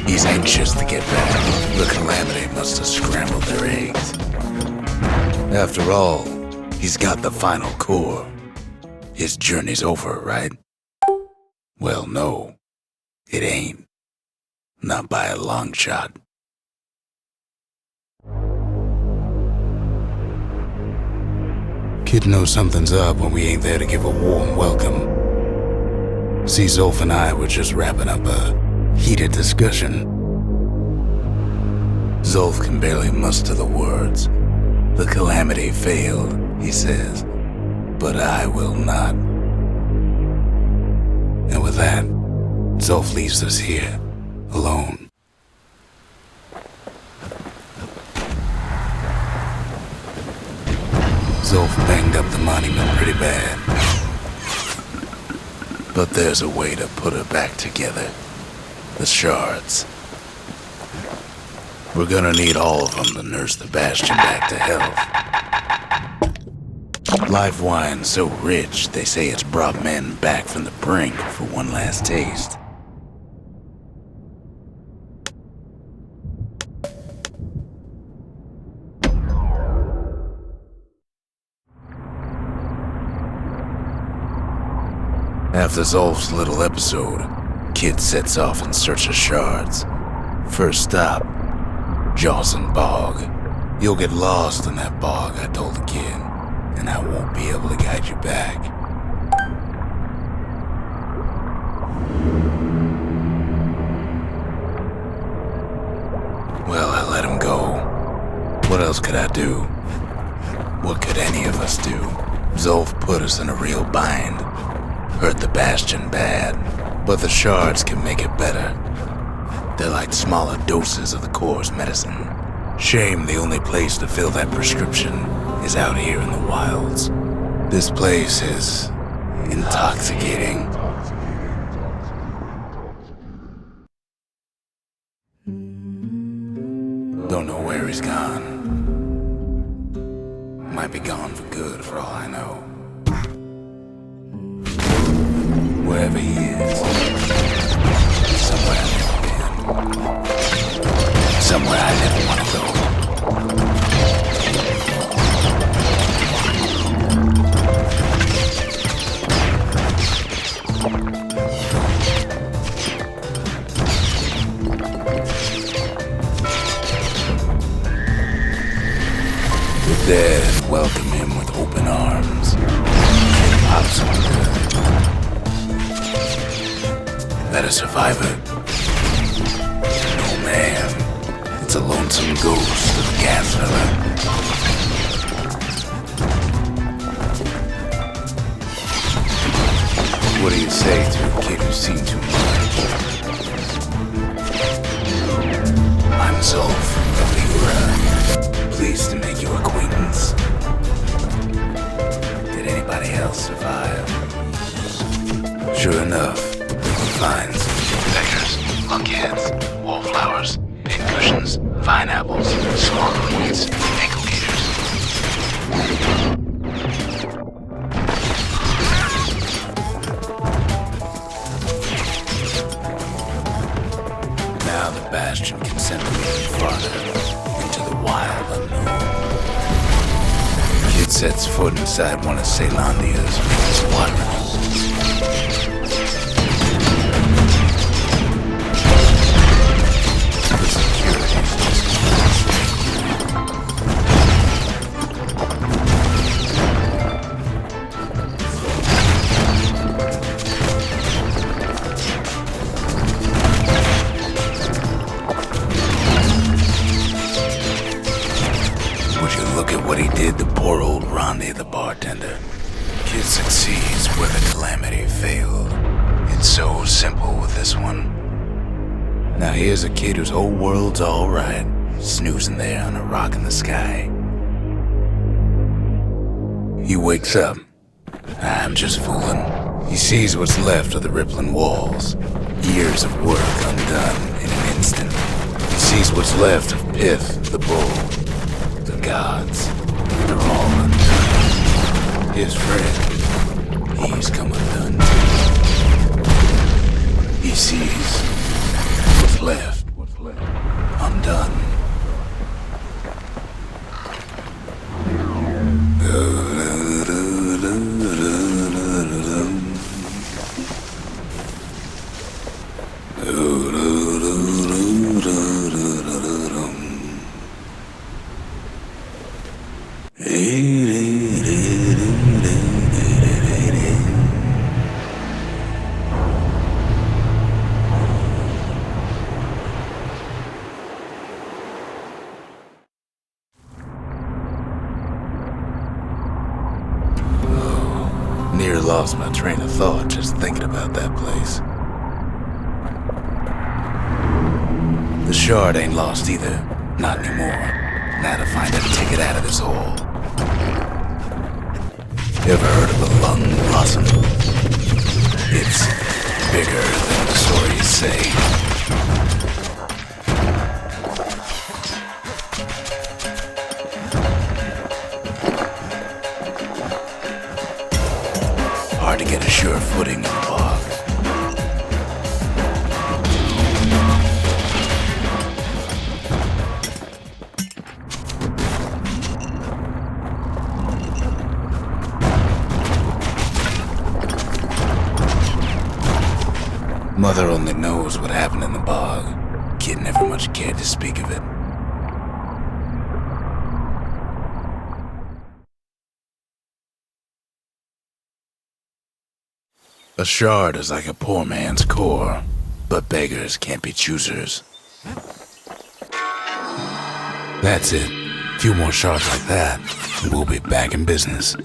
He's anxious to get back. The calamity must have scrambled their eggs. After all, he's got the final core. His journey's over, right? Well, no, it ain't. Not by a long shot. Kid knows something's up when we ain't there to give a warm welcome. See, Zolf and I were just wrapping up a heated discussion. Zolf can barely muster the words. The calamity failed, he says, but I will not. And with that, Zolf leaves us here, alone. Zolf banged up the monument pretty bad. But there's a way to put her back together. The shards. We're gonna need all of them to nurse the Bastion back to health. Life wine's so rich, they say it's brought men back from the brink for one last taste. After Zolf's little episode, Kid sets off in search of shards. First stop, Jawson Bog. You'll get lost in that bog, I told the kid, and I won't be able to guide you back. Well, I let him go. What else could I do? What could any of us do? Zolf put us in a real bind. Hurt the Bastion bad, but the shards can make it better. They're like smaller doses of the core's medicine. Shame the only place to fill that prescription is out here in the wilds. This place is intoxicating. Don't know where he's gone. Might be gone for good for all I know. Wherever he is, somewhere I've never been. Somewhere I never want to go. We're there and welcome him with open arms. And pops him good. That a survivor? No, man. It's a lonesome ghost of a gas fella. What do you say to a kid who's seen too much? I'm Zolf of Lura. Pleased to make your acquaintance. Did anybody else survive? Sure enough. Vines, beggars, lunkheads, wallflowers, pincushions, vine apples, small weeds, ankle gators. Now the Bastion can send them even farther into the wild unknown. Kid sets foot inside one of Celandia's squadrons. Blondie the bartender. Kid succeeds where the calamity failed. It's so simple with this one. Now here's a kid whose whole world's alright, snoozing there on a rock in the sky. He wakes up. I'm just fooling. He sees what's left of the rippling walls. Years of work undone in an instant. He sees what's left of Pith, the bull. The gods, they're all undone. His friend, he's come undone. He sees what's left undone. Near lost my train of thought just thinking about that place. The shard ain't lost either. Not anymore. Now to find a ticket out of this hole. Ever heard of a lung blossom? It's bigger than the stories say. Hard to get a sure footing in the bog. Mother only knows what happened in the bog. Kid never much cared to speak of it. A shard is like a poor man's core, but beggars can't be choosers. That's it. A few more shards like that, and we'll be back in business.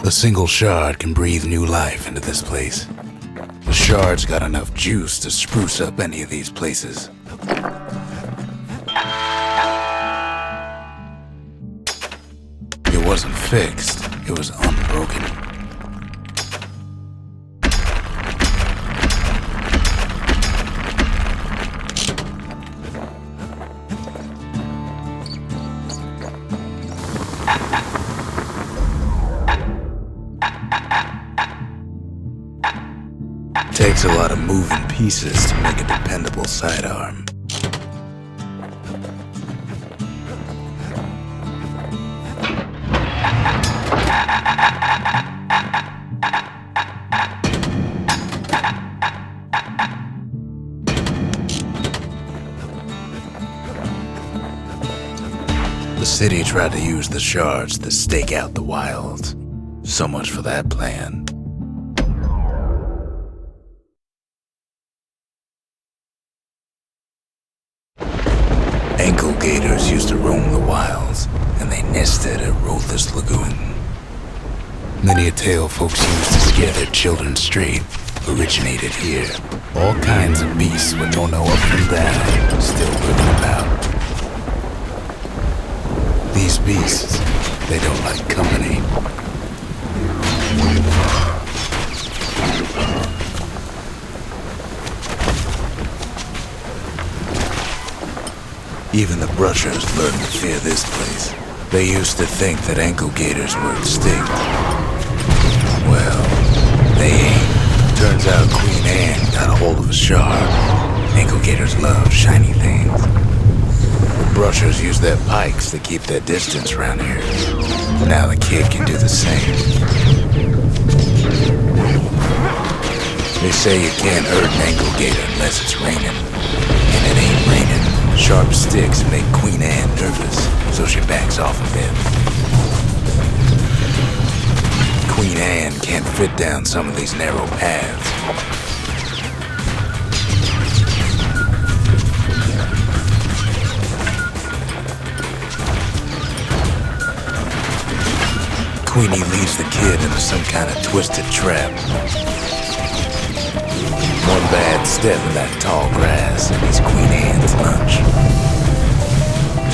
A single shard can breathe new life into this place. The shard's got enough juice to spruce up any of these places. It wasn't fixed, it was unbroken. Takes a lot of moving pieces to make a dependable sidearm. The city tried to use the shards to stake out the wilds. So much for that plan. Ankle gators used to roam the wilds, and they nested at Rothes Lagoon. Many a tale folks used to scare their children straight originated here. All kinds of beasts with no up from down, still living about. These beasts, they don't like company. Even the brushers learned to fear this place. They used to think that ankle gators were extinct. Well, they ain't. Turns out Queen Anne got a hold of a shard. Ankle gators love shiny things. The brushers use their pikes to keep their distance around here. Now the kid can do the same. They say you can't hurt an ankle gator unless it's raining. And it ain't raining. Sharp sticks make Queen Anne nervous, so she backs off a bit. Queen Anne can't fit down some of these narrow paths. Queenie leads the kid into some kind of twisted trap. One bad step in that tall grass and he's Queen Anne's lunch.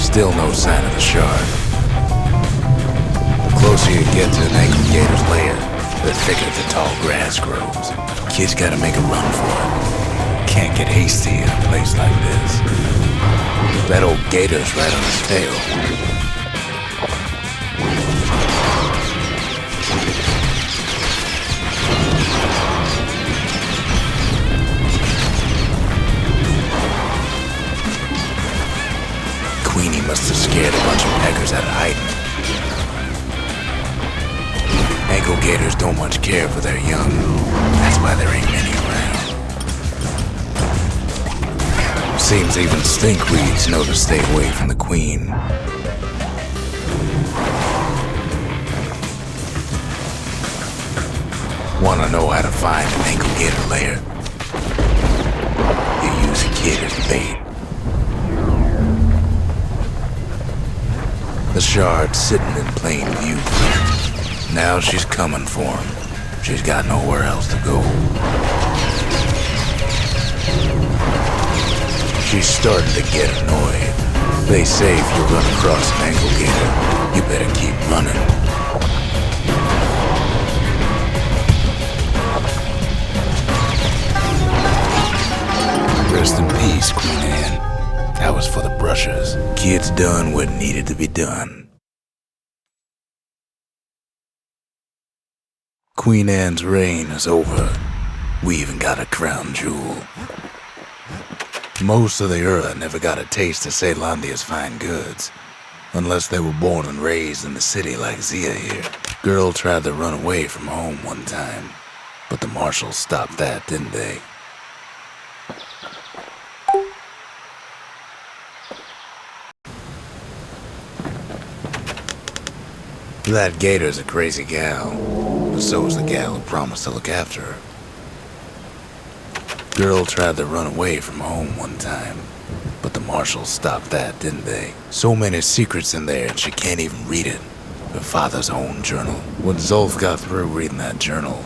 Still no sign of the shard. The closer you get to an aggregator's lair, the thicker the tall grass grows. Kid's gotta make a run for it. Can't get hasty in a place like this. That old gator's right on his tail. Queenie must have scared a bunch of peckers out of hiding. Ankle gators don't much care for their young. That's why there ain't many around. Seems even stinkweeds know to stay away from the queen. Wanna know how to find an ankle gator lair? You use a kid as bait. The shard's sitting in plain view. Now she's coming for him. She's got nowhere else to go. She's starting to get annoyed. They say if you run across an ankle gator, you better keep running. Rest in peace, Queen Anne. That was for the brushers. Kid's done what needed to be done. Queen Anne's reign is over. We even got a crown jewel. Most of the Earth never got a taste of Ceylondia's fine goods, unless they were born and raised in the city like Zia here. Girl tried to run away from home one time, but the marshals stopped that, didn't they? That gator's a crazy gal, but so is the gal who promised to look after her. Girl tried to run away from home one time, but the marshals stopped that, didn't they? So many secrets in there and she can't even read it. Her father's own journal. When Zolf got through reading that journal,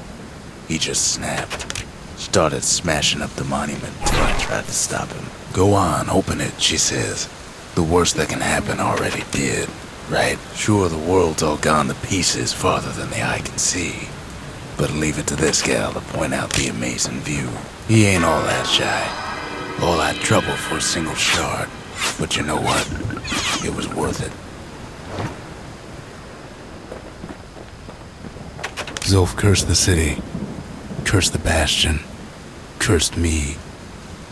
he just snapped. Started smashing up the monument till I tried to stop him. Go on, open it, she says. The worst that can happen already did. Right? Sure, the world's all gone to pieces farther than the eye can see. But leave it to this gal to point out the amazing view. He ain't all that shy. All that trouble for a single shard. But you know what? It was worth it. Zolf cursed the city. Cursed the Bastion. Cursed me.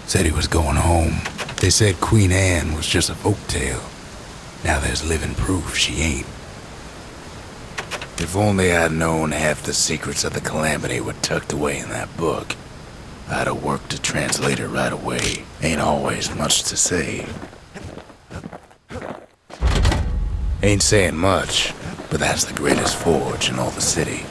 Said he was going home. They said Queen Anne was just a folktale. Now there's living proof she ain't. If only I'd known half the secrets of the calamity were tucked away in that book, I'd have worked to translate it right away. Ain't always much to say. Ain't saying much, but that's the greatest forge in all the city.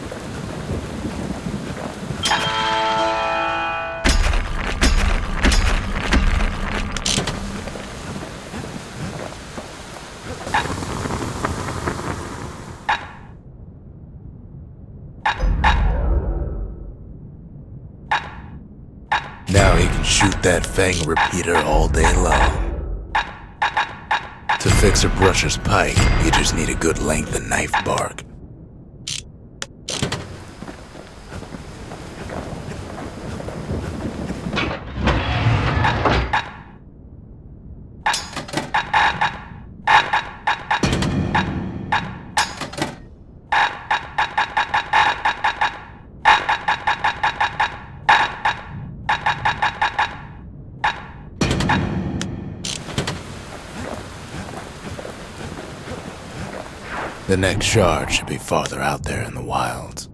Now he can shoot that fang repeater all day long. To fix a brusher's pike, you just need a good length of knife bark. The next shard should be farther out there in the wilds.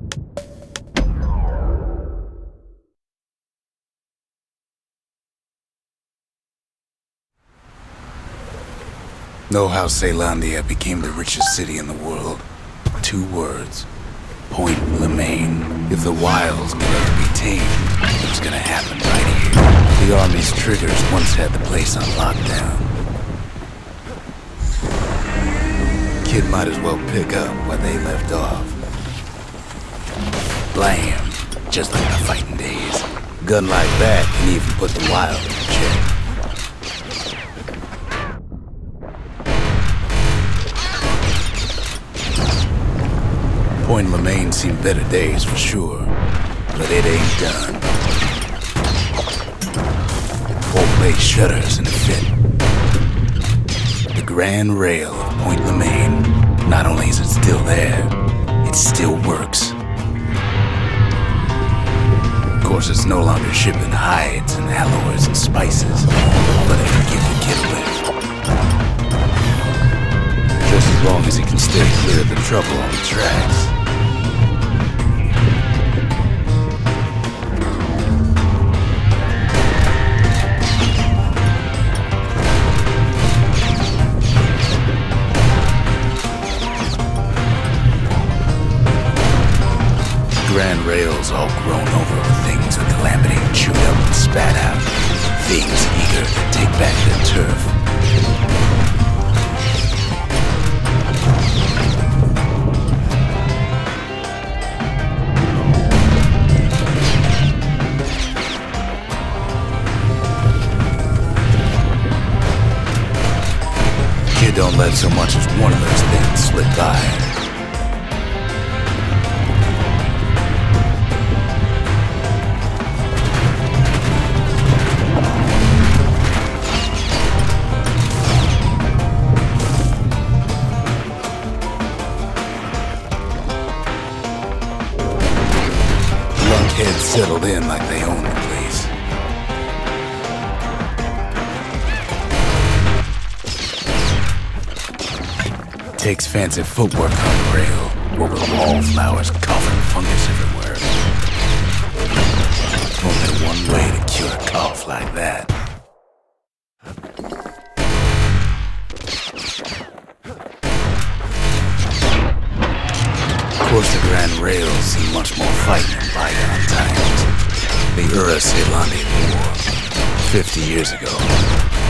Know how Ceylondia became the richest city in the world? 2 words. Point Lemaine. If the wilds could ever be tamed, it was gonna happen right here. The army's triggers once had the place on lockdown. Kid might as well pick up where they left off. blam, just like the fighting days. Gun like that can even put the wild in check. Point Lemaine seen better days for sure, but it ain't done. Whole place shudders in a fit. The grand rail of Point Lemaine, not only is it still there, it still works. Of course, it's no longer shipping hides and alloys and spices, but it can give the kid a lift. Just as long as he can stay clear of the trouble on the tracks. Grand rails all grown over with things the Calamity chewed up and spat out. Things eager to take back their turf. Kid don't let so much as one of those things slip by. Lunkheads settled in like they own the place. Takes fancy footwork on the rail, over wallflowers, coughing fungus everywhere. Only one way to cure a cough like that. Of course, the grand rails see much more fighting in bygone times. The Ura-Ceylani War, 50 years ago,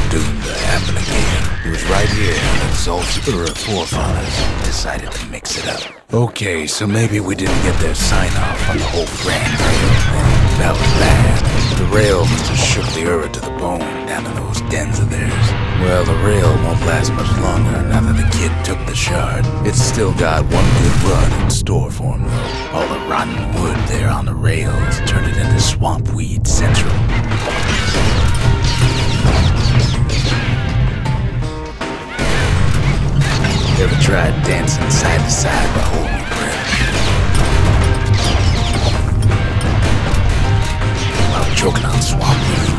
doomed to happen again. It was right here that Zolt's Ura forefathers decided to mix it up. Okay, so maybe we didn't get their sign-off on the whole grand rail thing. That was bad. The rail must have shook the Ura to the bone down in those dens of theirs. Well, the rail won't last much longer now that the kid took the shard. It's still got one good run in store for him, though. All the rotten wood there on the rails turned it into swamp weed central. Ever tried dancing side to side by holding your breath? While choking on swamp weed?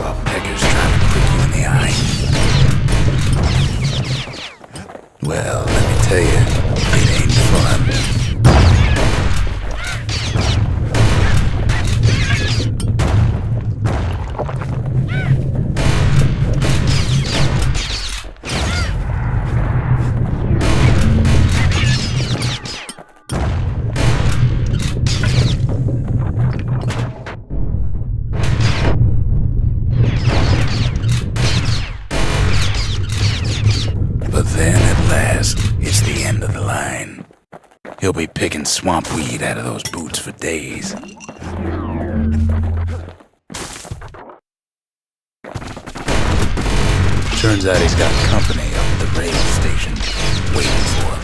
While peckers trying to prick you in the eye? Well, let me tell you, it ain't fun. He'll be picking swamp weed out of those boots for days. Turns out he's got company up at the rail station, waiting for him.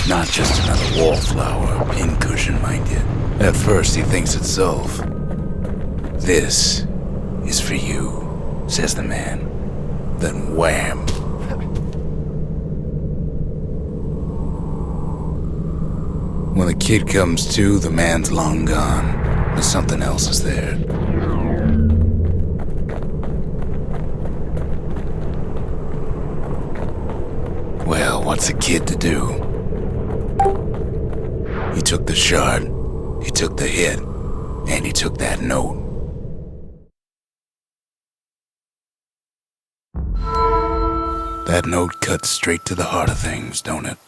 Not just another wallflower or pincushion, mind you. At first he thinks it's Zulf. This is for you, says the man. Then wham! When the kid comes to, the man's long gone, but something else is there. Well, what's a kid to do? He took the shard, he took the hit, and he took that note. That note cuts straight to the heart of things, don't it?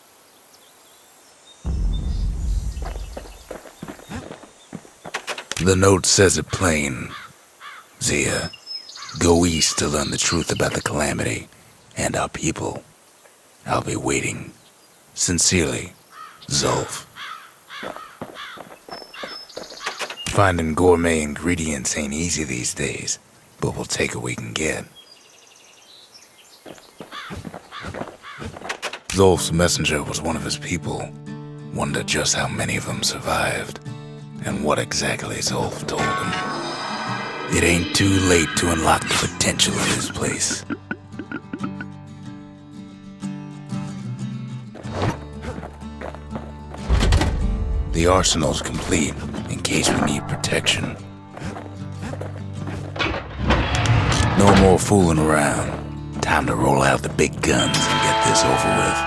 The note says it plain. Zia, go east to learn the truth about the Calamity and our people. I'll be waiting. Sincerely, Zulf. Finding gourmet ingredients ain't easy these days, but we'll take what we can get. Zulf's messenger was one of his people. Wondered just how many of them survived, and what exactly Zulf told him. It ain't too late to unlock the potential of this place. The arsenal's complete, in case we need protection. No more fooling around. Time to roll out the big guns and get this over with.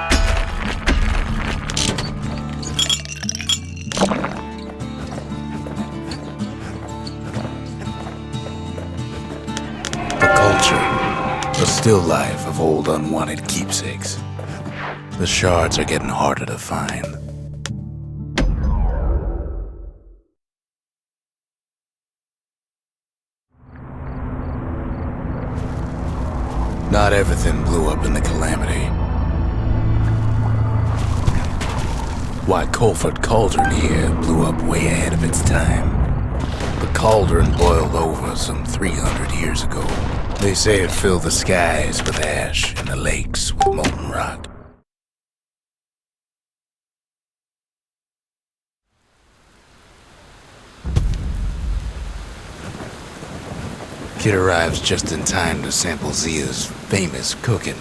The culture, a still life of old unwanted keepsakes. The shards are getting harder to find. Not everything blew up in the calamity. Why Colford Cauldron here blew up way ahead of its time. The cauldron boiled over some 300 years ago. They say it filled the skies with ash and the lakes with molten rock. Kid arrives just in time to sample Zia's famous cooking.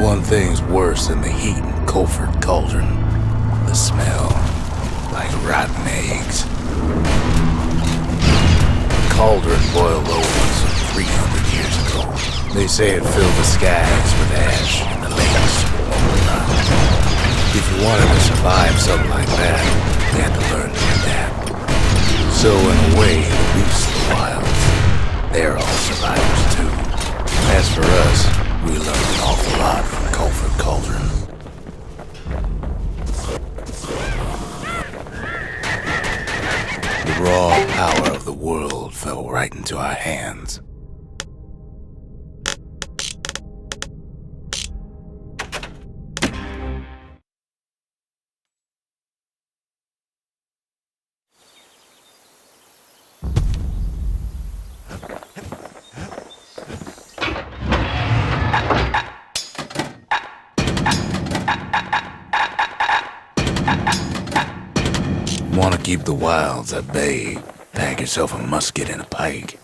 One thing's worse than the heat in Colford Cauldron. The smell. Like rotten eggs. The cauldron boiled over some 300 years ago. They say it filled the skies with ash and the lakes with molten rock. If you wanted to survive something like that, you had to learn to adapt. So in a way, the beasts of the wilds, they're all survivors too. As for us, we learned an awful lot from Colford Cauldron. The raw power of the world fell right into our hands. Want to keep the wilds at bay? Pack yourself a musket and a pike.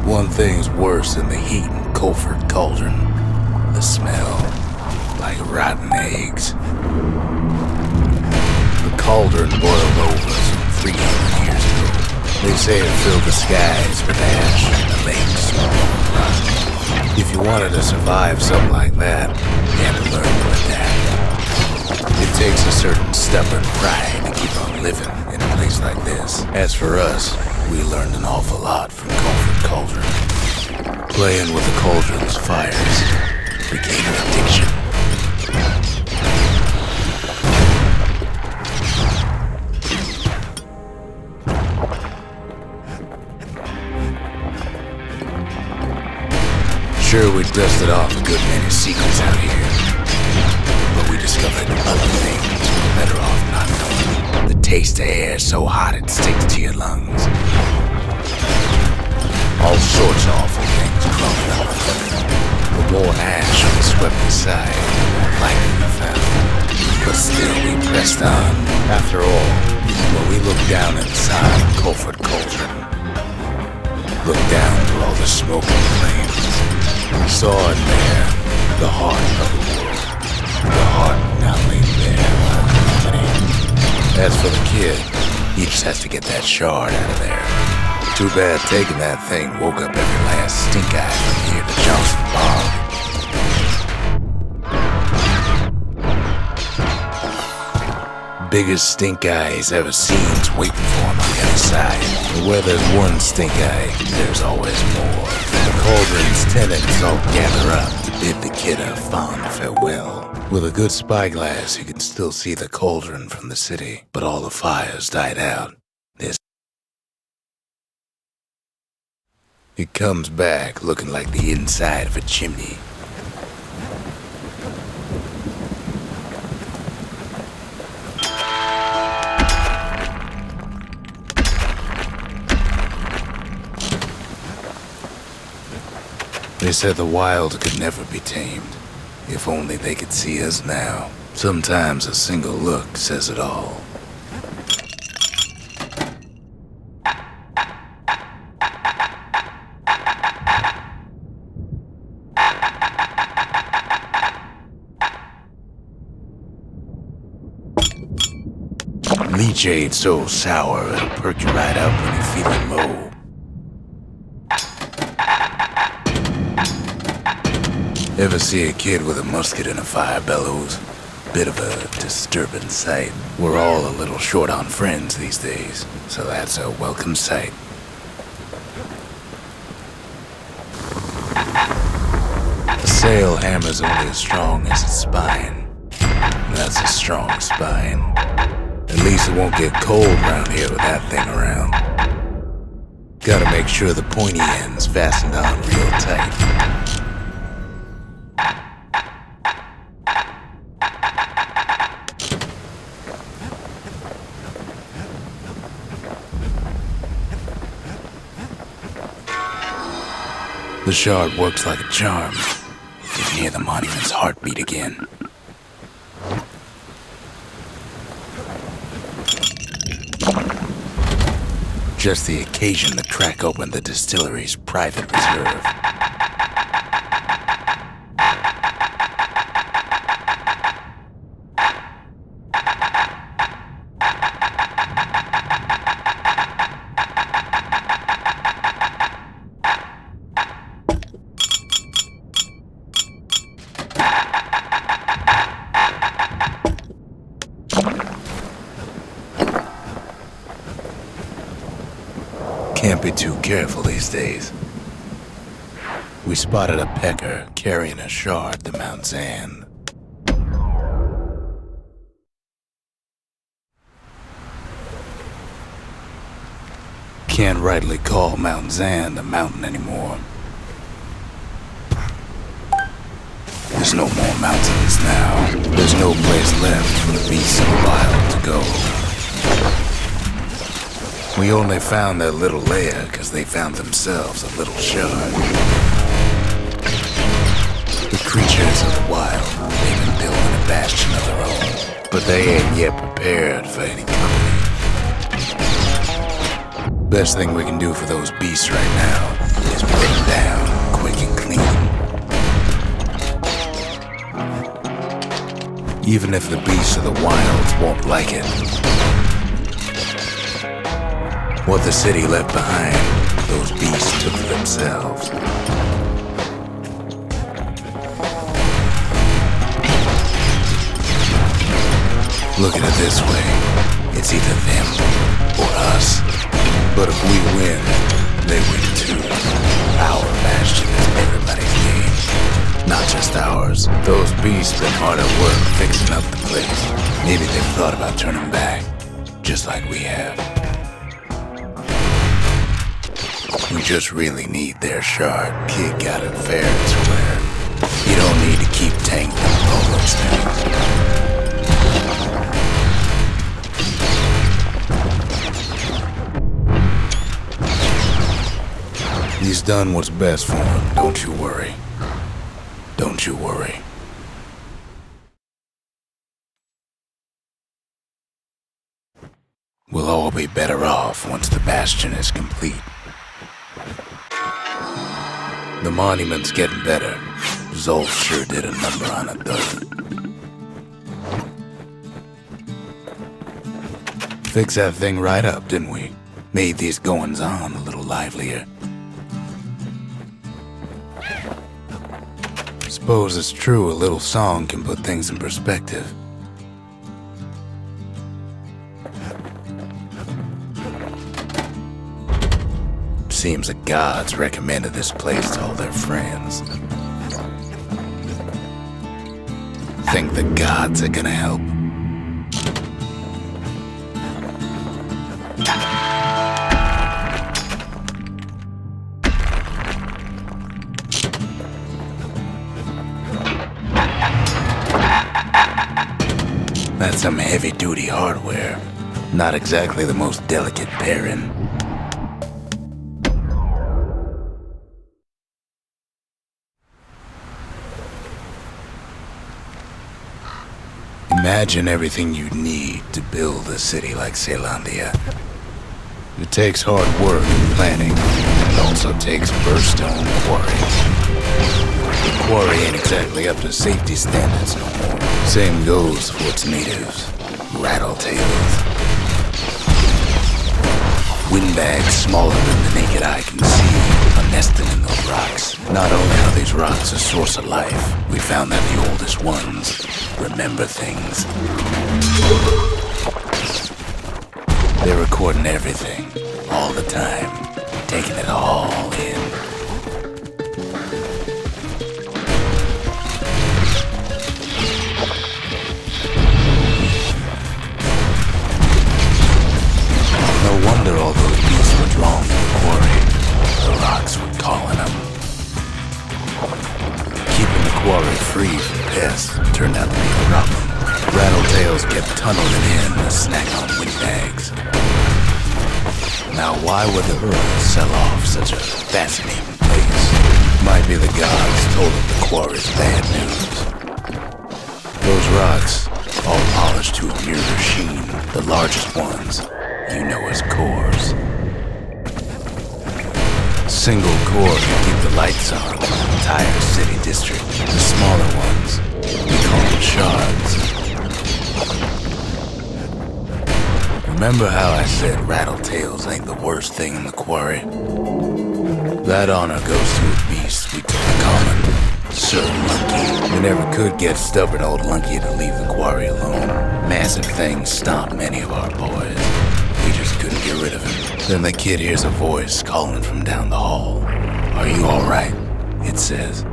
One thing's worse than the heat in Colford Cauldron. The smell. Like rotten eggs. The cauldron boiled over some 300 years ago. They say it filled the skies with ash and the lakes with molten rock. If you wanted to survive something like that, you had to learn to adapt. It takes a certain stubborn pride to keep on living in a place like this. As for us, we learned an awful lot from Colford Cauldron. Playing with the cauldron's fires became an addiction. Sure, we dusted off a good many secrets out here, but we discovered other things we're better off not knowing. The taste of air so hot it sticks to your lungs. All sorts of awful things crawling up. The more ash on the swept side, the more likely we found. But still we pressed on. After all, when we looked down inside Colford Cauldron, looked down through all the smoke and flames, we saw in there the heart of the world. The heart now laid bare by the company. As for the kid, he just has to get that shard out of there. Too bad taking that thing woke up every last stink eye from here to Johnson Bog. biggest stink eye he's ever seen's waiting for him on the other side. But where there's one stink eye, there's always more. The cauldron's tenants all gather up to bid the kid a fond farewell. With a good spyglass, you can still see the cauldron from the city, but all the fires died out. It comes back looking like the inside of a chimney. They said the wild could never be tamed. If only they could see us now. Sometimes a single look says it all. Leech ain't so sour, it'll perk you right up when you're feeling low. Ever see a kid with a musket and a fire bellows? Bit of a disturbing sight. We're all a little short on friends these days, so that's a welcome sight. A sail hammer's only as strong as its spine. That's a strong spine. At least it won't get cold around here with that thing around. Gotta make sure the pointy end's fastened on real tight. The shard works like a charm. You can hear the monument's heartbeat again. Just the occasion to crack open the distillery's private reserve. Can't be too careful these days. We spotted a pecker carrying a shard to Mount Zan. Can't rightly call Mount Zan a mountain anymore. There's no more mountains now. There's no place left for the beasts of the wild to go. We only found their little lair because they found themselves a little shard. The creatures of the wild, they've been building a bastion of their own, but they ain't yet prepared for any company. Best thing we can do for those beasts right now is put them down quick and clean. Even if the beasts of the wilds won't like it. What the city left behind, those beasts took for themselves. Look at it this way, it's either them or us. But if we win, they win too. Our bastion is everybody's game, not just ours. Those beasts been hard at work fixing up the place. Maybe they've thought about turning back, just like we have. We just really need their shard. Kid got it fair and square. You don't need to keep tanking all those things. He's done what's best for him, don't you worry. Don't you worry. We'll all be better off once the bastion is complete. The monument's getting better. Zolf sure did a number on it, though. Fixed that thing right up, didn't we? Made these goings-on a little livelier. Suppose it's true a little song can put things in perspective. Seems the gods recommended this place to all their friends. Think the gods are gonna help? That's some heavy-duty hardware. Not exactly the most delicate pairing. Imagine everything you need to build a city like Zealandia. It takes hard work and planning, and it also takes burstone quarries. The quarry ain't exactly up to safety standards no more. Same goes for its natives, rattletails. Windbags smaller than the naked eye can see are nested in those rocks. Not only are these rocks a source of life, we found that the oldest ones remember things. They're recording everything, all the time, taking it all in. No wonder all those beasts were drawn to the quarry. The rocks were calling them. Keeping the quarry free from pests turned out to be a problem. Rattletails kept tunneling in to snack on windbags. Now why would the Hurls sell off such a fascinating place? Might be the gods told them the quarry's bad news. Those rocks, all polished to a mirror sheen, the largest ones, you know as cores. Single core can keep the lights on in an entire city district. The smaller ones, we call them shards. Remember how I said rattletails ain't the worst thing in the quarry? That honor goes to a beast we took in common, Sir Lunky. We never could get stubborn old Lunky to leave the quarry alone. Massive things stomped many of our boys. We just couldn't get rid of him. Then the kid hears a voice calling from down the hall. "Are you all right?" it says.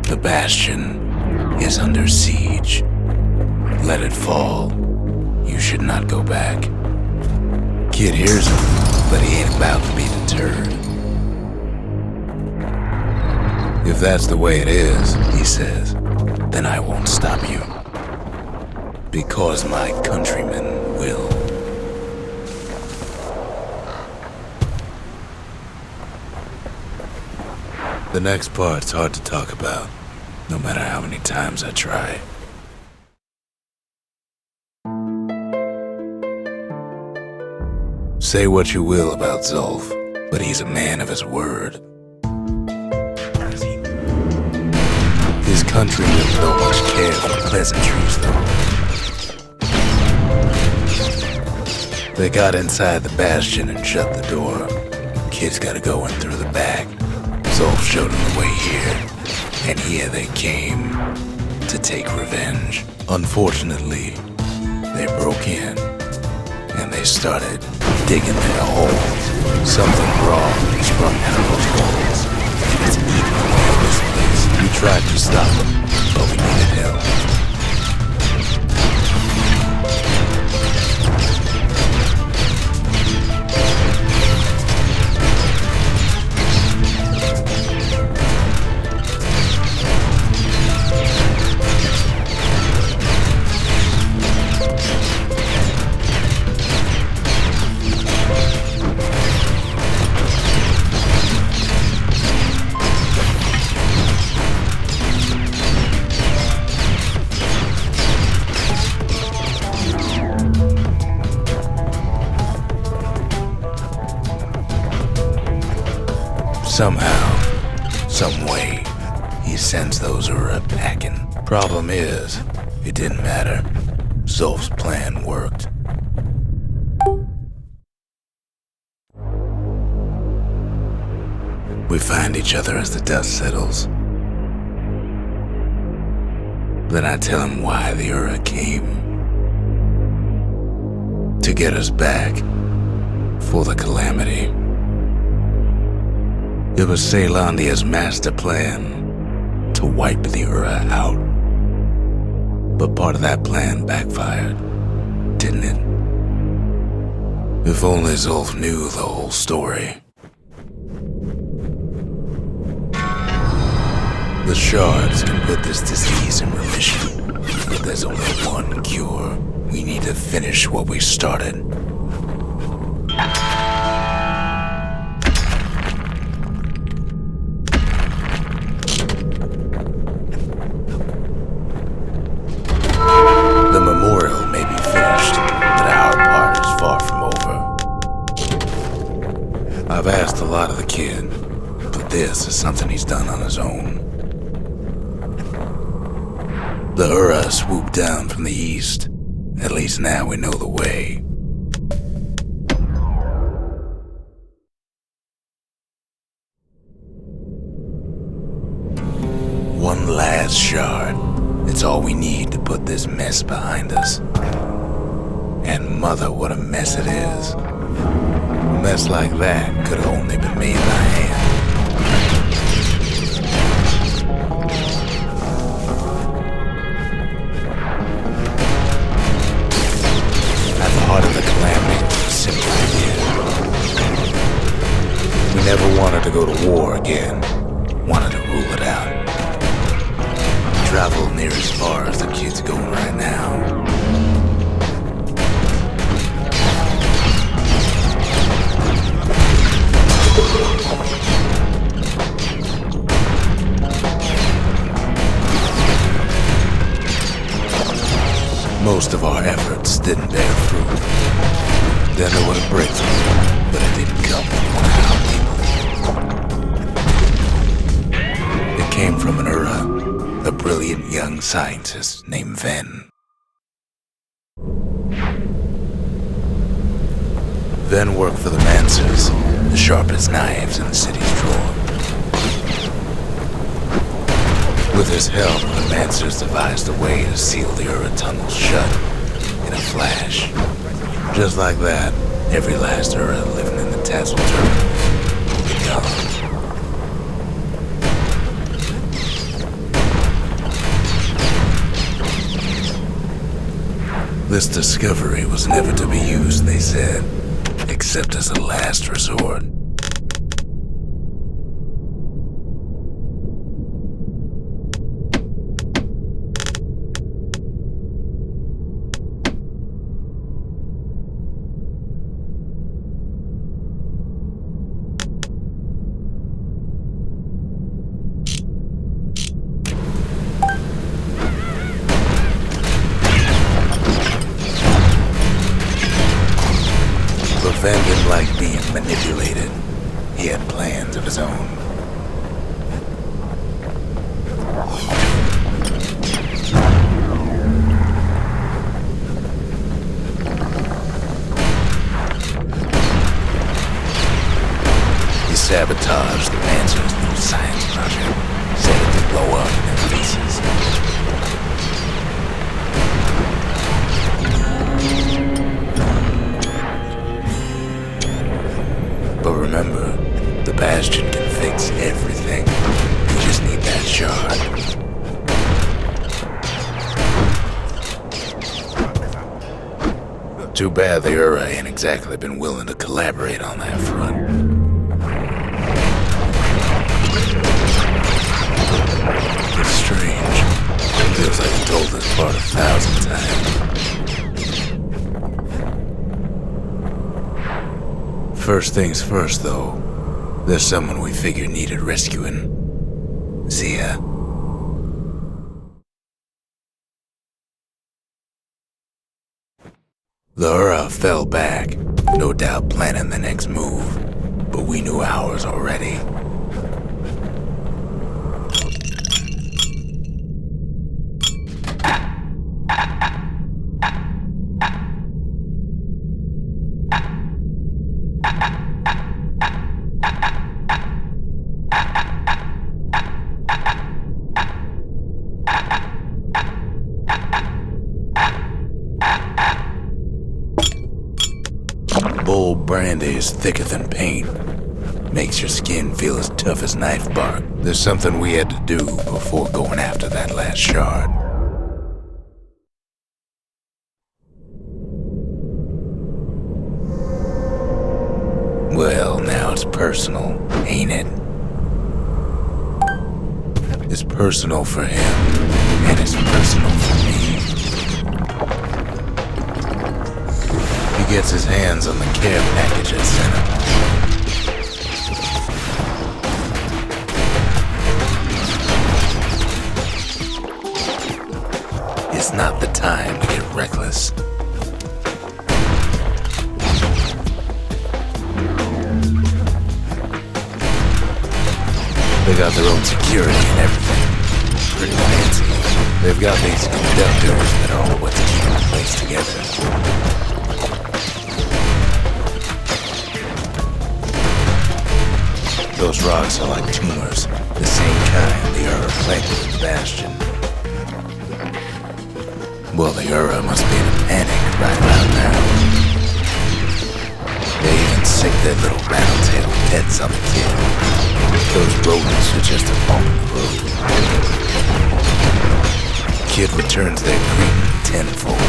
The Bastion is under siege. Let it fall. You should not go back. Kid hears him, but he ain't about to be deterred. If that's the way it is, he says, then I won't stop you. Because my countrymen will. The next part's hard to talk about, no matter how many times I try. Say what you will about Zulf, but he's a man of his word. His countrymen don't much care for pleasantries, though. They got inside the Bastion and shut the door. Kids gotta go in through the back. Zulf showed them the way here, and here they came to take revenge. Unfortunately, they broke in, and they started digging their holes. Something wrong sprung out of those holes, and it's eating away at this place. We tried to stop them, but we needed help. Somehow, some way, he sends those Ura packing. Problem is, it didn't matter. Zulf's plan worked. We find each other as the dust settles. Then I tell him why the Ura came. To get us back. For the calamity. It was Celandia's master plan to wipe the Ura out. But part of that plan backfired, didn't it? If only Zulf knew the whole story. The shards can put this disease in remission, but there's only one cure. We need to finish what we started. The memorial may be finished, but our part is far from over. I've asked a lot of the kid, but this is something he's done on his own. The Ura swooped down from the east. At least now we know the way. One last shard. It's all we need to put this mess behind us. And mother, what a mess it is. A mess like that could have only been made by hand. At the heart of the calamity was a simple idea. We never wanted to go to war again. Wanted to rule it out. Travel near as far as the kid's going right now. Most of our efforts didn't bear fruit. Then there was a breakthrough, but it didn't come from one of our people. It came from an Ura. A brilliant young scientist named Ven. Ven worked for the Mancers, the sharpest knives in the city's drawer. With his help, the Mancers devised a way to seal the Ura tunnel shut in a flash. Just like that, every last Ura living in the Tassel Turtle would be gone. This discovery was never to be used, they said, except as a last resort. Ven didn't like being manipulated. He had plans of his own. He sabotaged the Mancers' little science project, set it to blow up in their faces. But remember, the Bastion can fix everything. We just need that shard. Too bad the Ura ain't exactly been willing to collaborate on that front. It's strange. It feels like he told this part 1,000 times. First things first, though. There's someone we figured needed rescuing. Zia. The Ura fell back, no doubt planning the next move, but we knew ours already. bull brandy is thicker than paint. Makes your skin feel as tough as knife bark. There's something we had to do before going after that last shard. Well, now it's personal, ain't it? It's personal for him, and it's personal for me. He gets his hands on the care package I sent him. It's not the time to get reckless. They got their own security and everything. Pretty fancy. They've got these conductors that are all what's keeping the place together. Those rocks are like tumors, the same kind the Ura planted in Bastion. Well, the Ura must be in a panic right about now. They even sick their little rattletail pets on the kid. Those rodents are just a bump in the road. Kid returns their greeting tenfold.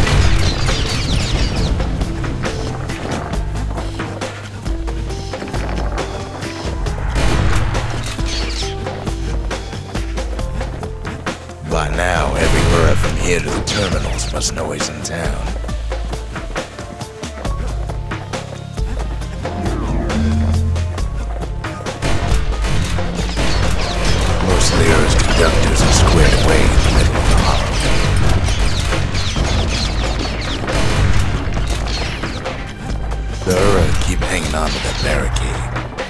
By now, every Ura from here to the terminals must know he's in town. Most of the Ura's conductors are squared away in the middle of the hollow. The Ura keep hanging on to that barricade.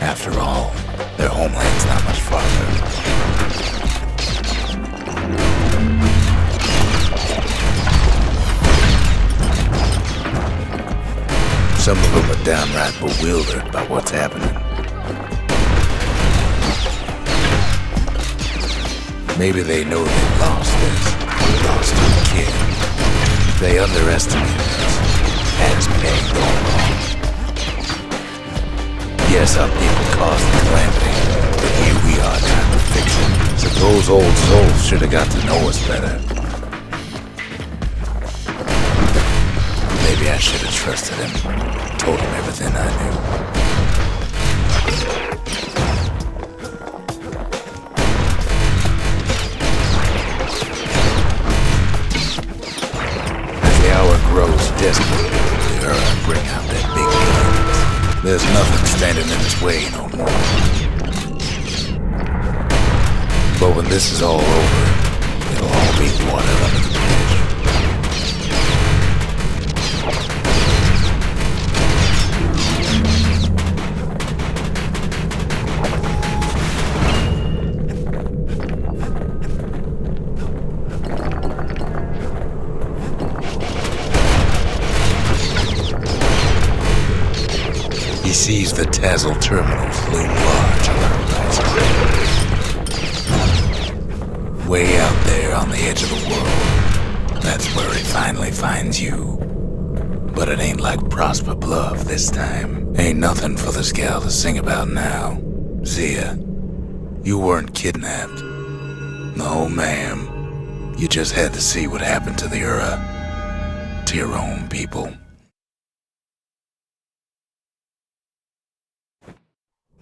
After all, their homeland's not much farther. Some of them are downright bewildered by what's happening. Maybe they know they've lost this, lost a kid. They underestimate us, as paying going wrong. Yes, our people caused the calamity, but here we are trying to fix it. So those old souls should have got to know us better. Maybe I should have trusted him, told him everything I knew. As the hour grows desperate, the Ura bring out their big guns. There's nothing standing in its way no more. But when this is all over, it'll all be water under the bridge. He sees the Tazzle terminals loom large on the horizon. Way out there on the edge of the world, that's where he finally finds you. But it ain't like Prosper Bluff this time. Ain't nothing for this gal to sing about now. Zia, you weren't kidnapped. No, ma'am. You just had to see what happened to the Ura. To your own people.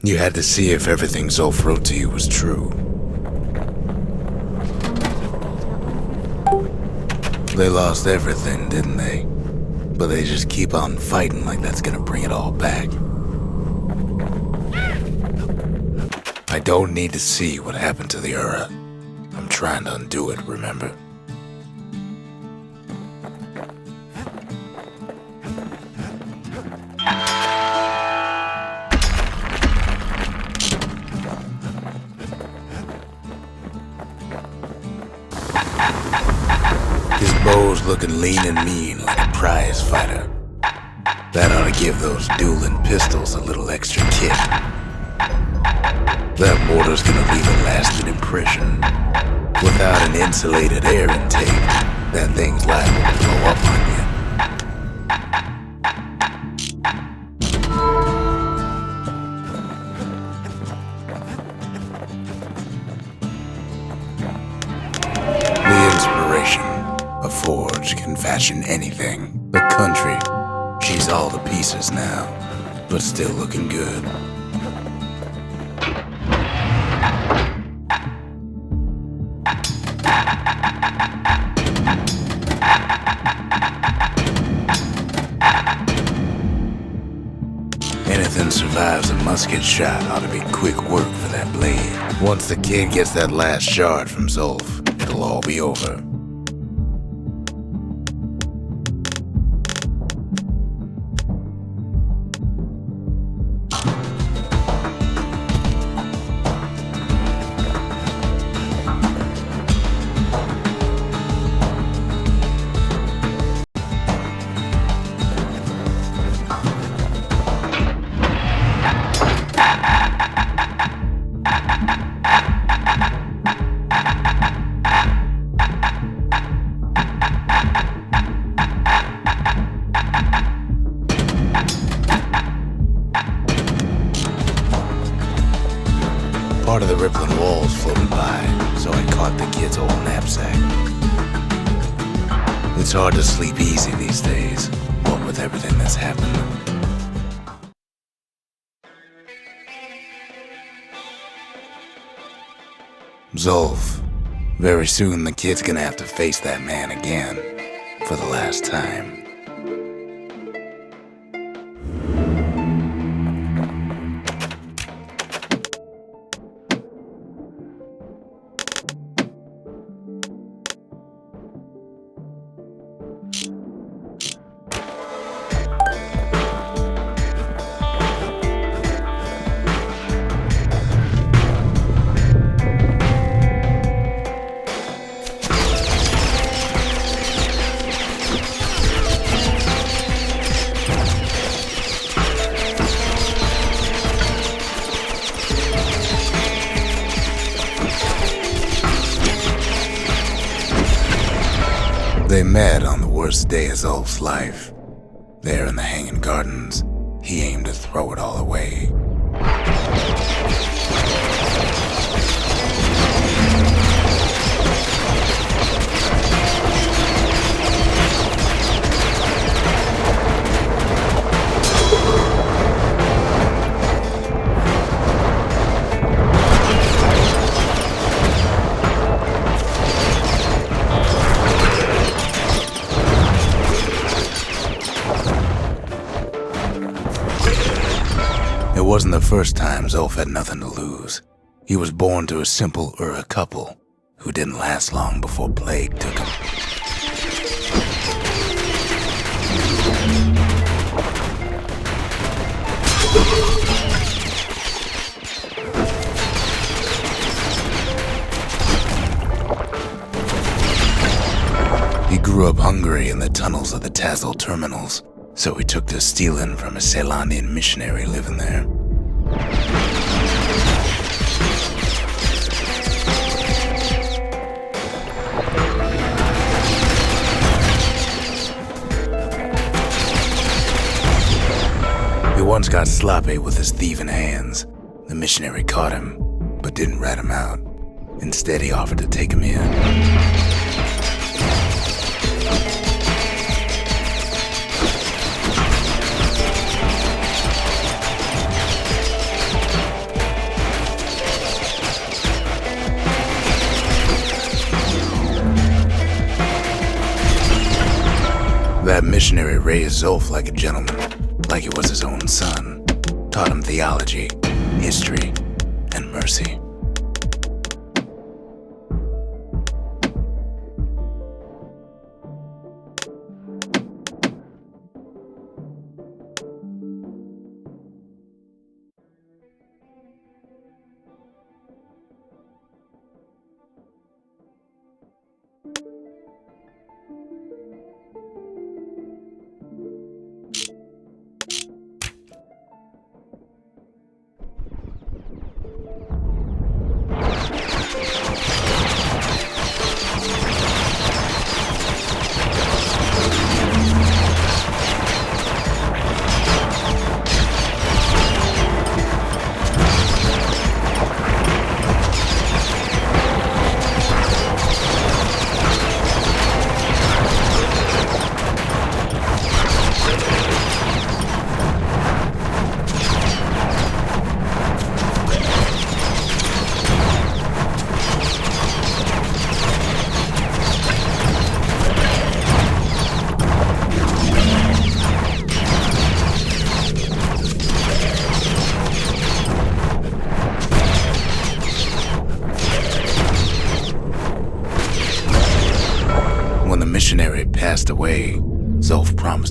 You had to see if everything Zolf wrote to you was true. They lost everything, didn't they? But they just keep on fighting like that's gonna bring it all back. I don't need to see what happened to the Ura. I'm trying to undo it, remember? His bow's looking lean and mean like a prize fighter. That ought to give those dueling pistols a little extra kick. That mortar's gonna leave a lasting impression. Without an insulated air intake, that thing's liable to blow up on you. everything. The country. She's all to pieces now, but still looking good. Anything survives a musket shot ought to be quick work for that blade. Once the kid gets that last shard from Zolf, it'll all be over. Part of the rippling walls floated by, so I caught the kid's old knapsack. It's hard to sleep easy these days, what with everything that's happened. Zolf, very soon the kid's gonna have to face that man again, for the last time. They met on the worst day of Zolf's life. There in the Hanging Gardens, he aimed to throw it all away. It wasn't the first time Zolf had nothing to lose. He was born to a simple Ura couple who didn't last long before plague took him. He grew up hungry in the tunnels of the Tazzle terminals, so he took to stealing from a Ceylonian missionary living there. He once got sloppy with his thieving hands. The missionary caught him, but didn't rat him out. Instead, he offered to take him in. That missionary raised Zolf like a gentleman, like he was his own son. Taught him theology, history, and mercy.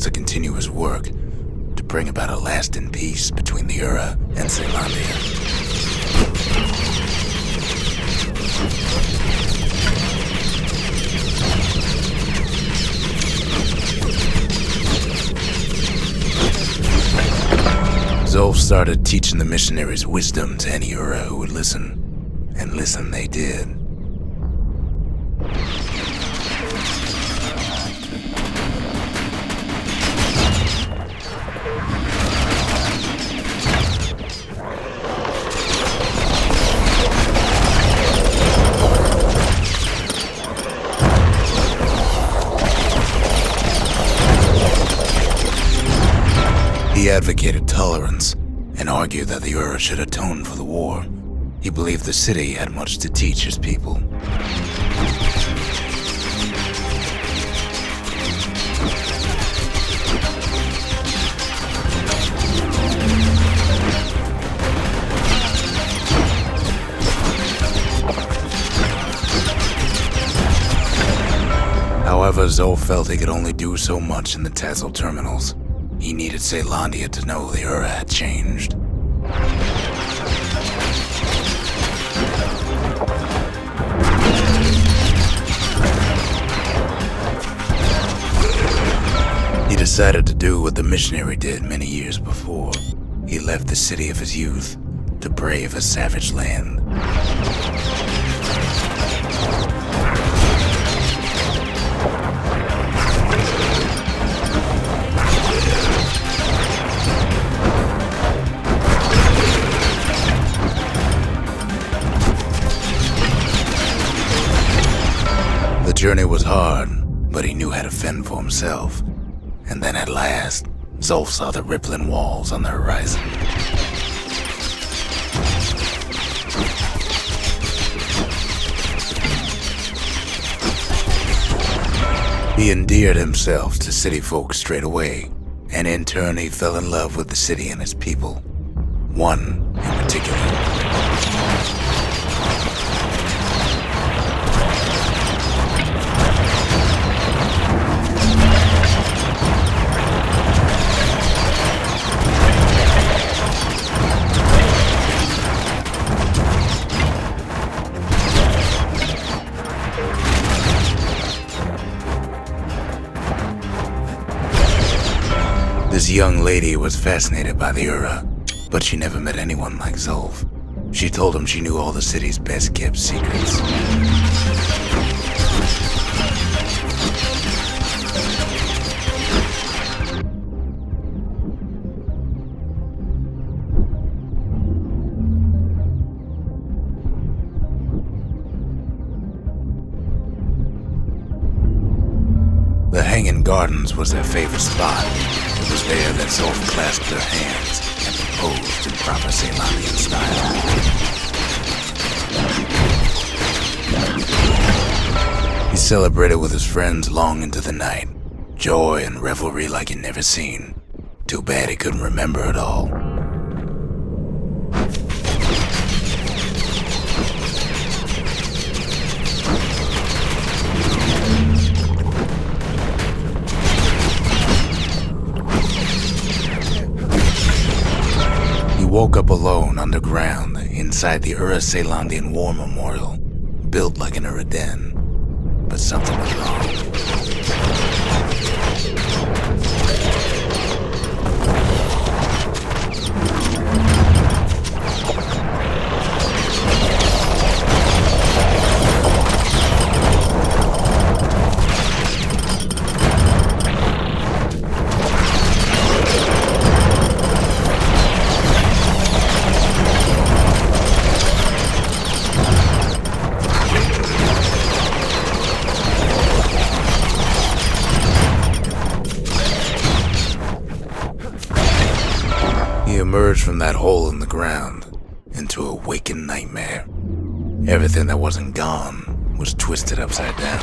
to continue his work, to bring about a lasting peace between the Ura and Zealandia. Zolf started teaching the missionaries wisdom to any Ura who would listen, and listen they did. He advocated tolerance and argued that the Ura should atone for the war. He believed the city had much to teach his people. However, Zolf felt he could only do so much in the Tassel terminals. He needed Zealandia to know the Ura had changed. He decided to do what the missionary did many years before. He left the city of his youth to brave a savage land. The journey was hard, but he knew how to fend for himself. And then at last, Zolf saw the rippling walls on the horizon. He endeared himself to city folk straight away, and in turn he fell in love with the city and its people. One in particular. This young lady was fascinated by the Ura, but she never met anyone like Zolf. She told him she knew all the city's best-kept secrets. The Hanging Gardens was their favorite spot. It was there that Zolf clasped their hands and proposed in proper Zealandian style. He celebrated with his friends long into the night. Joy and revelry like he'd never seen. Too bad he couldn't remember it all. He woke up alone underground inside the Ura Zealandian War Memorial, built like an Ura den. But something was wrong. He emerged from that hole in the ground into a waking nightmare. Everything that wasn't gone was twisted upside down.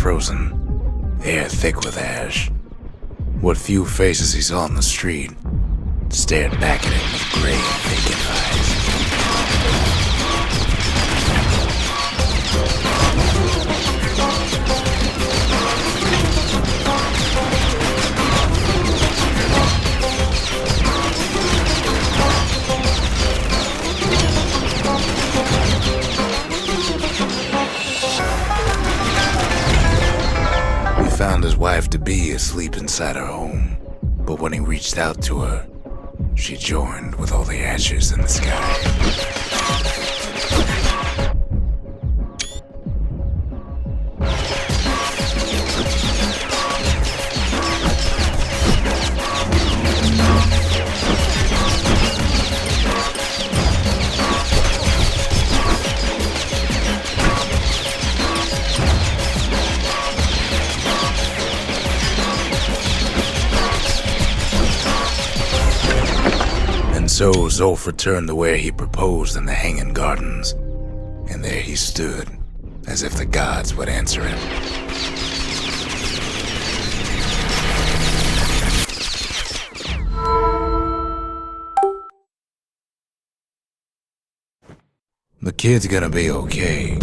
frozen, air thick with ash. What few faces he saw on the street stared back at him with gray and vacant eyes. We found his wife-to-be asleep inside her home, but when he reached out to her, she joined with all the ashes in the sky. So Zolf returned to where he proposed in the Hanging Gardens, and there he stood, as if the gods would answer him. The kid's gonna be okay.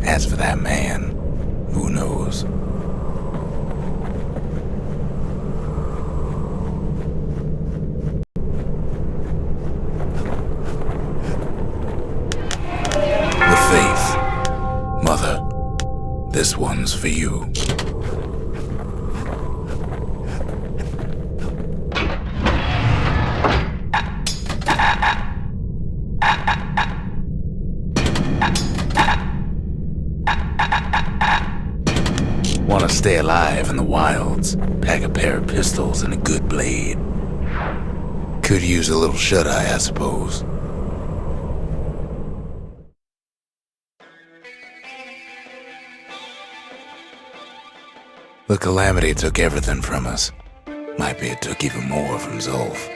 As for that man, who knows? Faith. Mother, this one's for you. Want to stay alive in the wilds, pack a pair of pistols and a good blade. Could use a little shut-eye, I suppose. The calamity took everything from us. Might be it took even more from Zolf.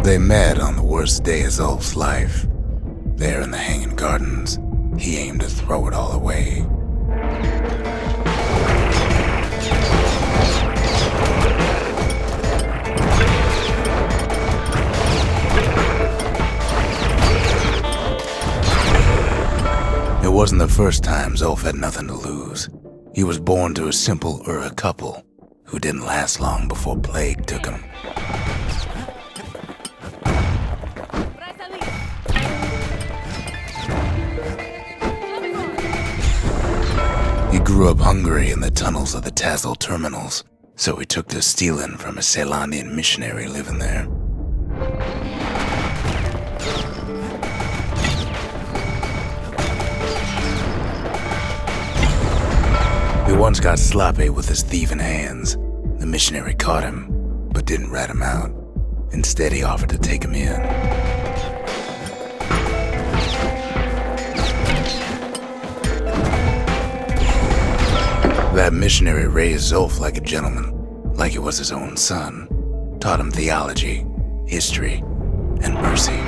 They met on the worst day of Zolf's life. There in the Hanging Gardens, he aimed to throw it all away. It wasn't the first time Zolf had nothing to lose. He was born to a simple Ura couple who didn't last long before plague took him. He grew up hungry in the tunnels of the Tassel terminals, so he took to stealing from a Ceylonian missionary living there. He once got sloppy with his thieving hands. The missionary caught him, but didn't rat him out. Instead, he offered to take him in. That missionary raised Zolf like a gentleman, like he was his own son. Taught him theology, history, and mercy.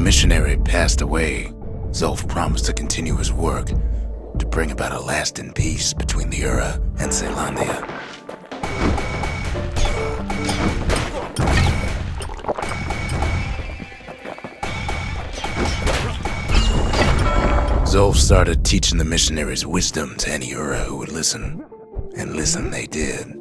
missionary passed away, Zulf promised to continue his work to bring about a lasting peace between the Ura and Caelondia. Zulf started teaching the missionaries wisdom to any Ura who would listen, and listen they did.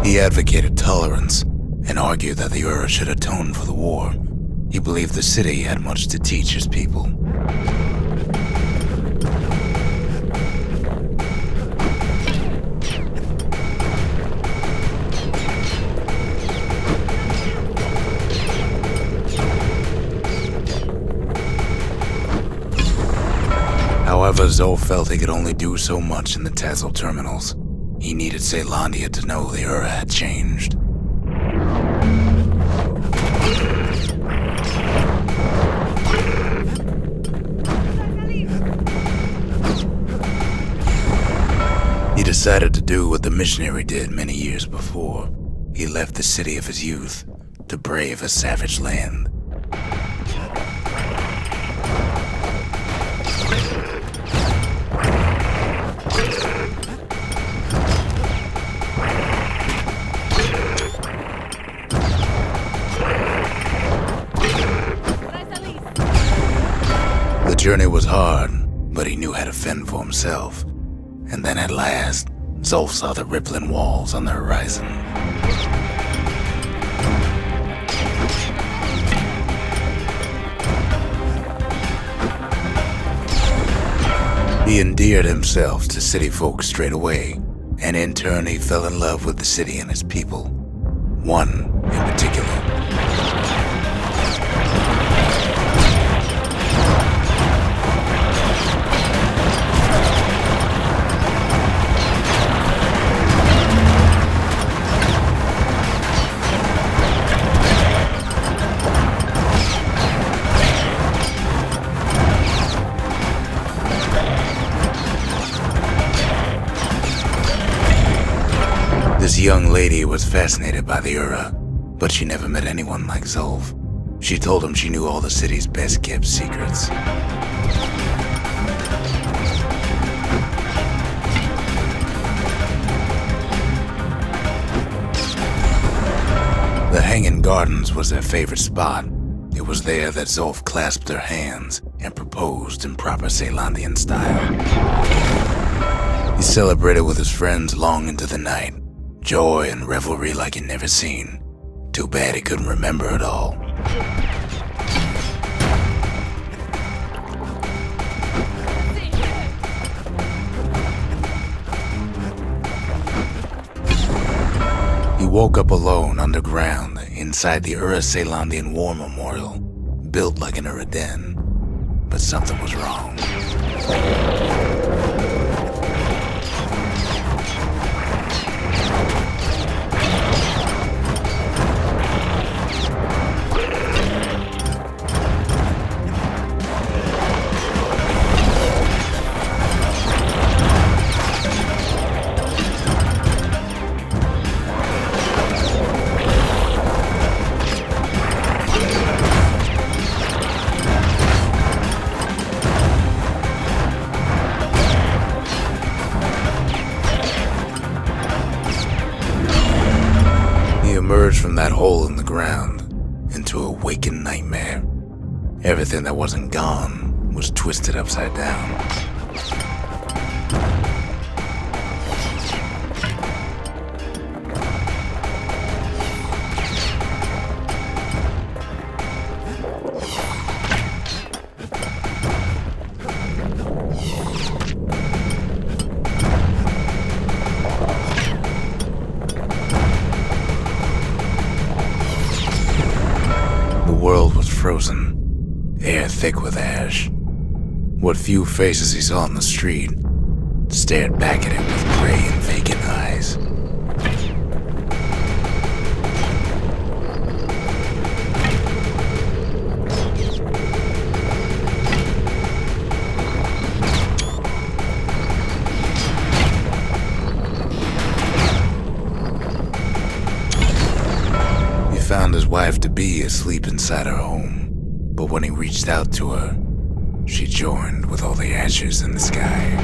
He advocated tolerance and argued that the Ura should atone for the war. He believed the city had much to teach his people. However, Zulf felt he could only do so much in the Tassel terminals. He needed Caelondia to know the Ura had changed. He decided to do what the missionary did many years before. He left the city of his youth to brave a savage land. The journey was hard, but he knew how to fend for himself. And then at last, Zulf saw the rippling walls on the horizon. He endeared himself to city folk straight away, and in turn he fell in love with the city and its people. One in particular. This young lady was fascinated by the Ura, but she never met anyone like Zulf. She told him she knew all the city's best-kept secrets. The Hanging Gardens was their favorite spot. It was there that Zulf clasped her hands and proposed in proper Caelondian style. He celebrated with his friends long into the night. Joy and revelry like he'd never seen. Too bad he couldn't remember it all. He woke up alone underground inside the Ura Caelondian War Memorial, built like an Ura den. But something was wrong. Emerged from that hole in the ground into a waking nightmare. Everything that wasn't gone was twisted upside down. The world was frozen, air thick with ash. What few faces he saw on the street stared back at him with gray and vacant eyes. found his wife-to-be asleep inside her home, but when he reached out to her, she joined with all the ashes in the sky.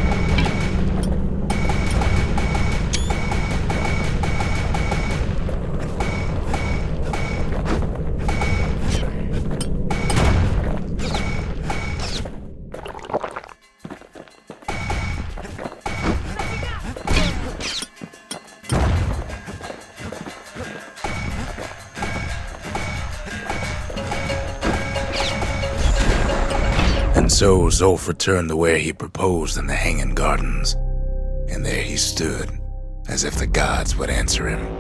And so Zolf returned to where he proposed in the Hanging Gardens, and there he stood, as if the gods would answer him.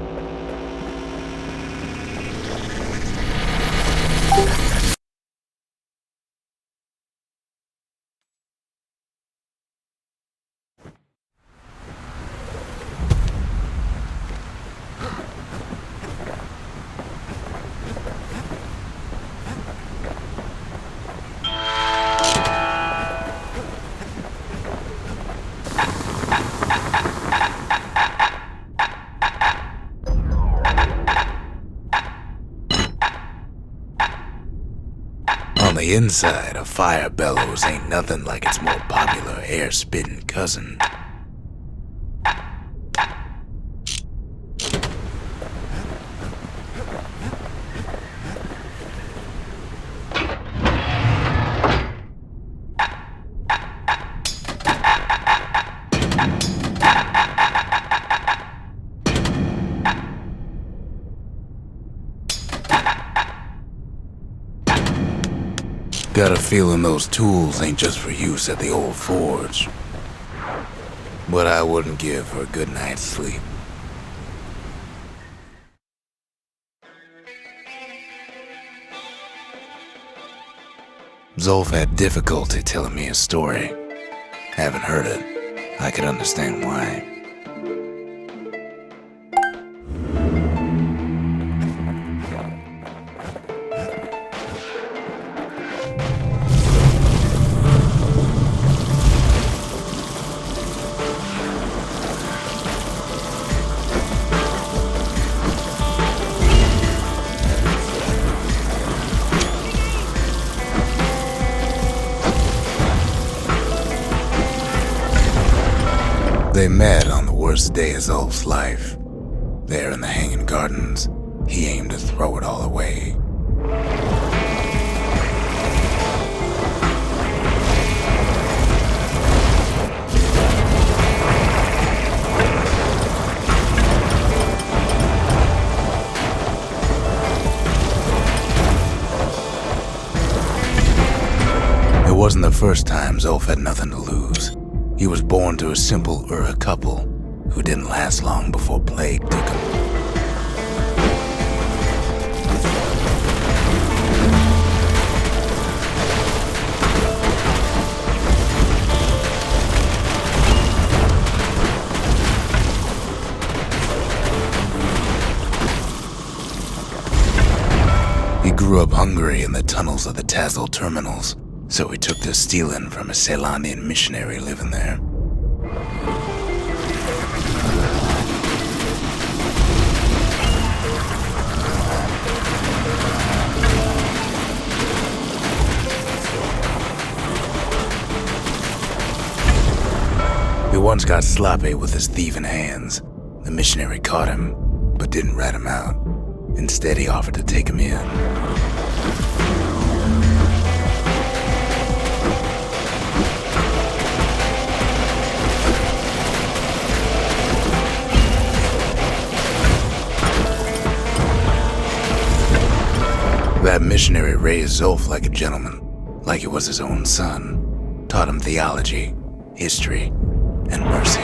On the inside, a fire bellows ain't nothing like its more popular air-spitting cousin. Got a feeling those tools ain't just for use at the old forge. But I wouldn't give her a good night's sleep. Zolf had difficulty telling me his story. Haven't heard it. I could understand why. They met on the worst day of Zolf's life. There in the Hanging Gardens, he aimed to throw it all away. It wasn't the first time Zolf had nothing to lose. He was born to a simple Ura couple who didn't last long before plague took him. He grew up hungry in the tunnels of the Tassel terminals, so he took to stealing from a Ceylonian missionary living there. He once got sloppy with his thieving hands. The missionary caught him, but didn't rat him out. Instead, he offered to take him in. That missionary raised Zolf like a gentleman, like he was his own son. Taught him theology, history, and mercy.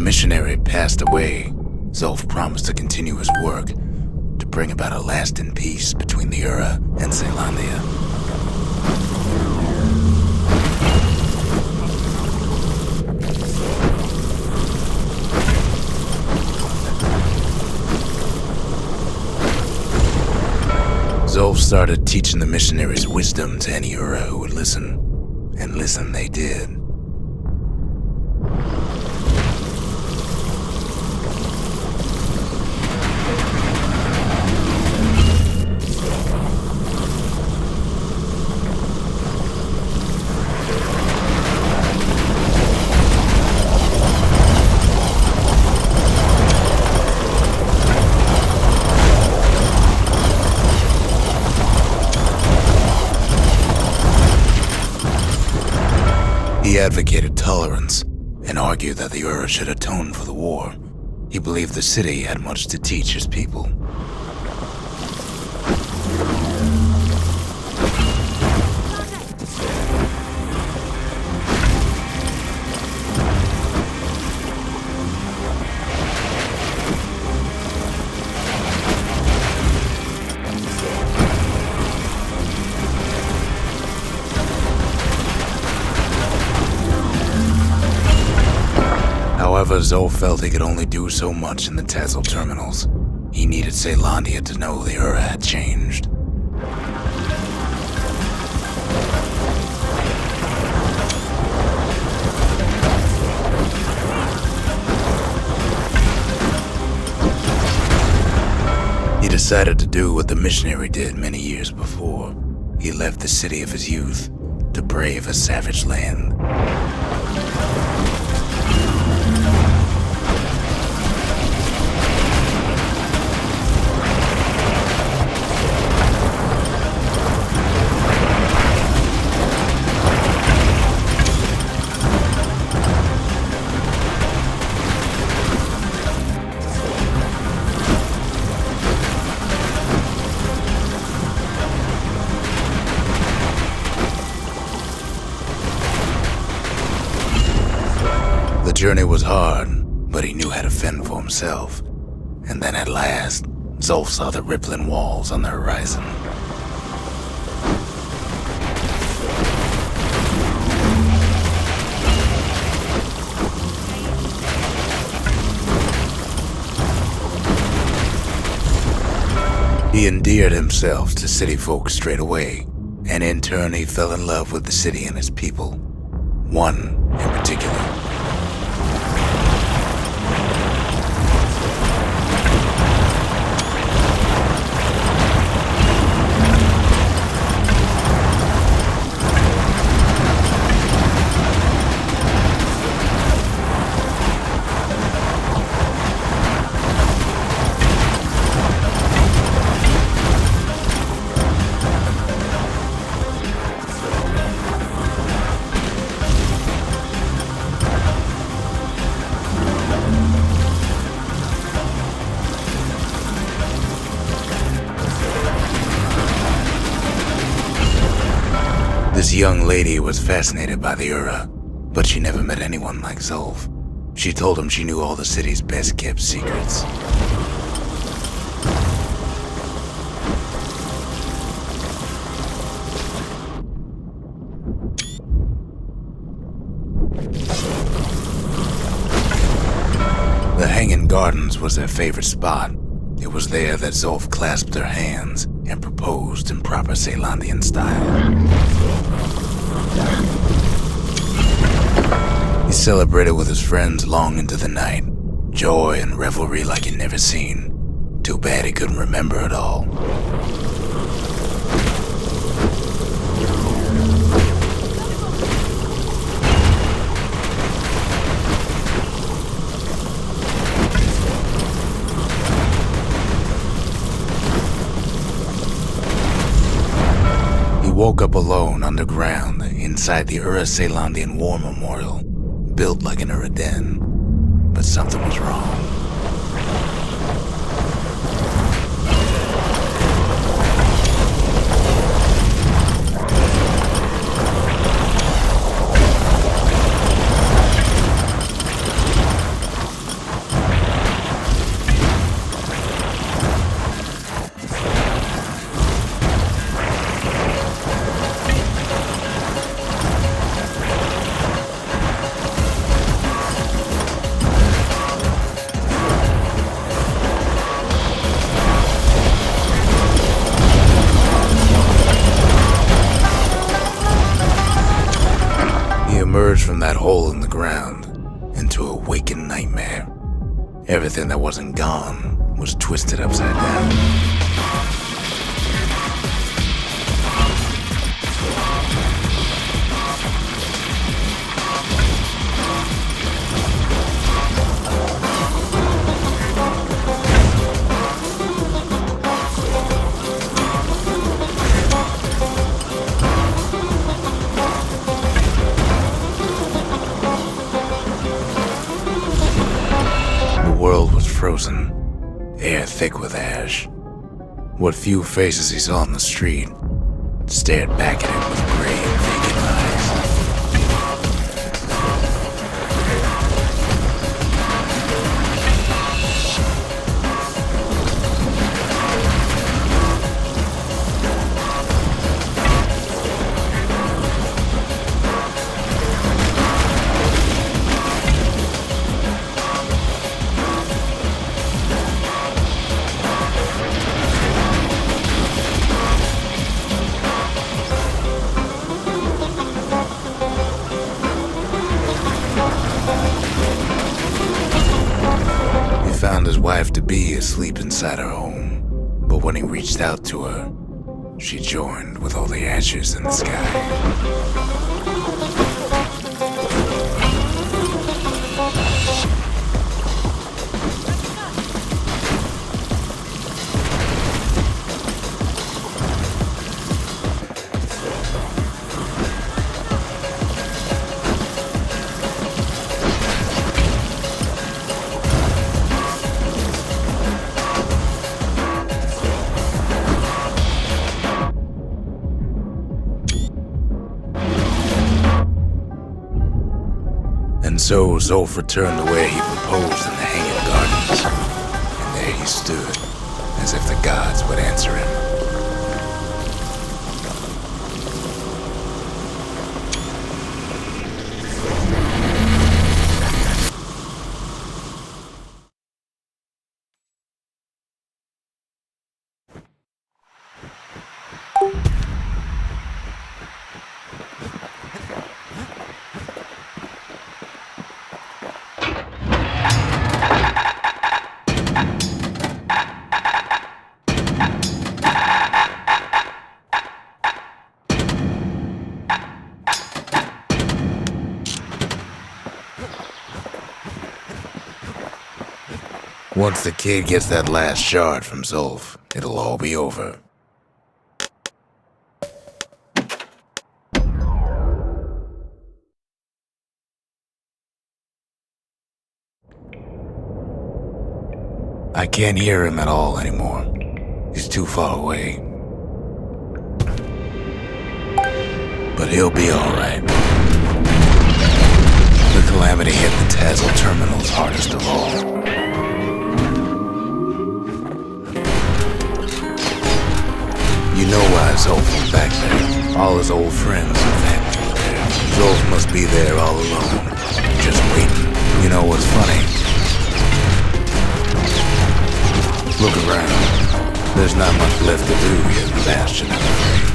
missionary passed away, Zulf promised to continue his work to bring about a lasting peace between the Ura and Zealandia. Zulf started teaching the missionaries wisdom to any Ura who would listen, and listen they did. He advocated tolerance and argued that the Ura should atone for the war. He believed the city had much to teach his people. However, Zulf felt he could only do so much in the Tassel terminals. He needed Zealandia to know the Ura had changed. He decided to do what the missionary did many years before. He left the city of his youth to brave a savage land. The journey was hard, but he knew how to fend for himself. And then at last, Zulf saw the rippling walls on the horizon. He endeared himself to city folk straight away, and in turn he fell in love with the city and its people. One in particular. This young lady was fascinated by the Ura, but she never met anyone like Zulf. She told him she knew all the city's best-kept secrets. The Hanging Gardens was their favorite spot. It was there that Zulf clasped her hands and proposed in proper Zealandian style. He celebrated with his friends long into the night. Joy and revelry like he'd never seen. Too bad he couldn't remember it all. He woke up alone underground inside the Ura Zealandian War Memorial, built like an Ura den. But something was wrong. emerged from that hole in the ground into a waking nightmare. Everything that wasn't gone was twisted upside down. Frozen, air thick with ash. What few faces he saw on the street stared back at him with gray and vacant eyes. Found his wife-to-be asleep inside her home, but when he reached out to her, she joined with all the ashes in the sky. And so Zolf returned to where he proposed in the Hanging Gardens, and there he stood, as if the gods would answer him. Once the kid gets that last shard from Zolf, it'll all be over. I can't hear him at all anymore. He's too far away. But he'll be alright. The calamity hit the Tazzle terminals hardest of all. You know why Zolf was back there. All his old friends and family were there. Zolf must be there all alone, just waiting. You know what's funny? Look around. There's not much left to do here in Bastion, I'm afraid.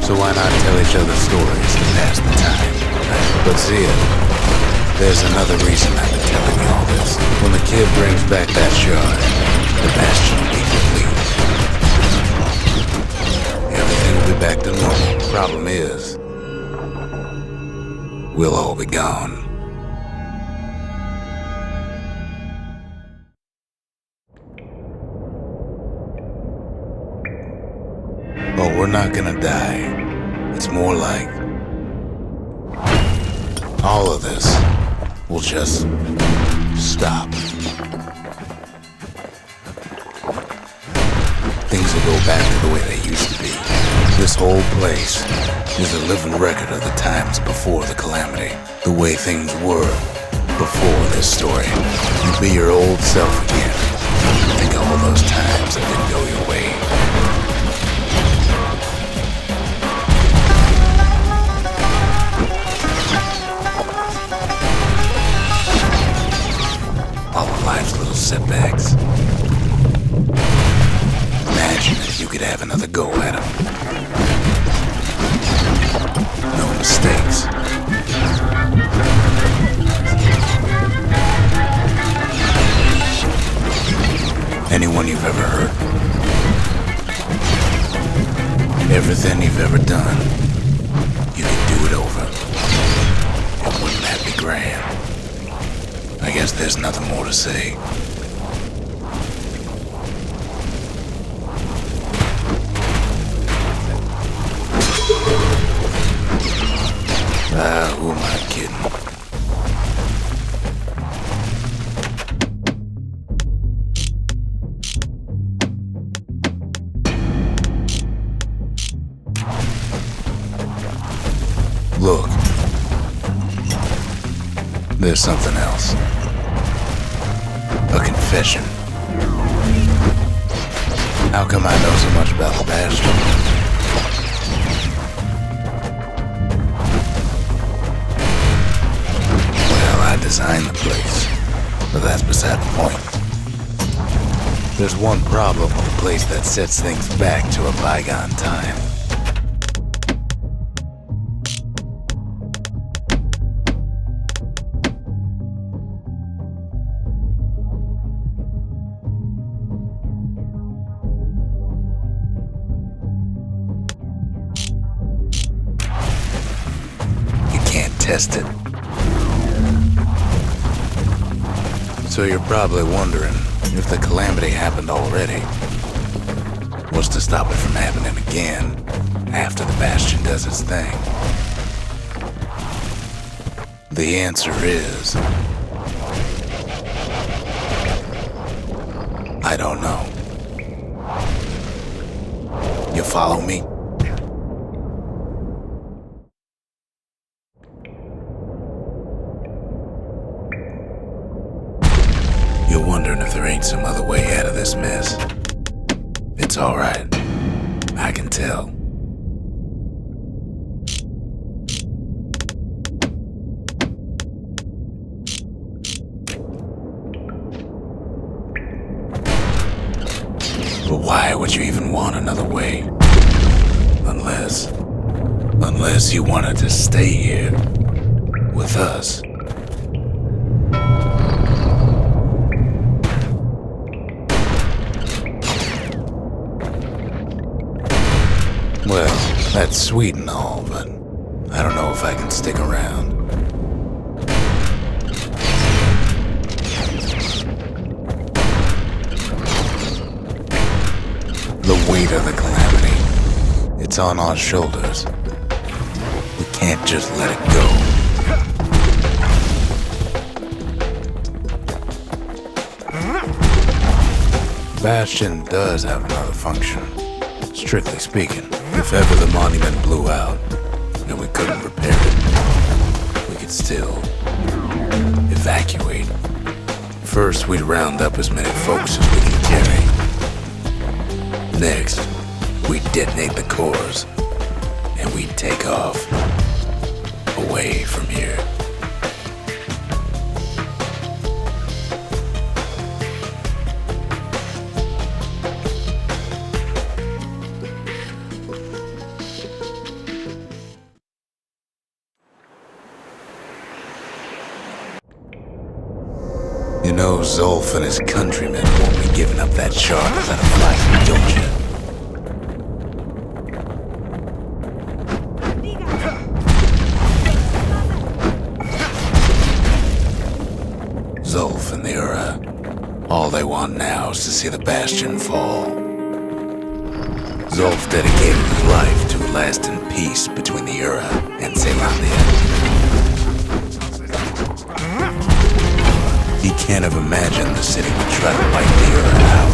So why not tell each other stories to pass the time? But see it. There's another reason I've been telling you all this. When the kid brings back that shard, the Bastion will be complete. Everything will be back to normal. Problem is, we'll all be gone. Oh, we're not gonna die. It's more like all of this will just stop. Things will go back to the way they used to be. This whole place is a living record of the times before the calamity. The way things were before this story. You'd be your old self again. Think of all those times that didn't go your way. All of life's little setbacks. Imagine if you could have another go at them. No mistakes. Everything you've ever done, you can do it over. And wouldn't that be grand? I guess there's nothing more to say. Who am I kidding? Look. There's something else. A confession. How come I know so much about the Bastion? I designed the place, but that's beside the point. There's one problem with a place that sets things back to a bygone time. You can't test it. So you're probably wondering if the calamity happened already. What's to stop it from happening again after the Bastion does its thing? The answer is... I don't know. You follow me? You're wondering if there ain't some other way out of this mess. It's alright. I can tell. But why would you even want another way? Unless you wanted to stay here with us. Well, that's sweet and all, but I don't know if I can stick around. The weight of the calamity, it's on our shoulders. We can't just let it go. Bastion does have another function. Strictly speaking, if ever the monument blew out and we couldn't repair it, we could still evacuate. First, we'd round up as many folks as we could carry. Next, we'd detonate the cores and we'd take off away from here. You know Zolf and his countrymen won't be giving up that shard without a fight, don't you? Zolf and the Ura, all they want now is to see the Bastion fall. Zolf dedicated his life to a lasting peace between the Ura and Zealandia. He can't have imagined the city would try to wipe the Ura out.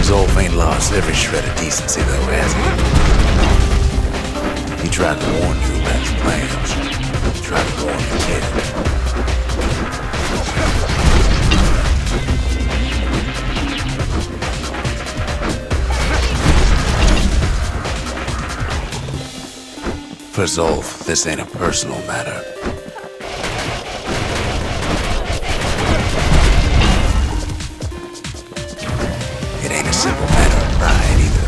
Zolf ain't lost every shred of decency though, has he? He tried to warn you about his plans. He tried to warn the kid. For Zolf, this ain't a personal matter. It ain't a simple matter of pride either.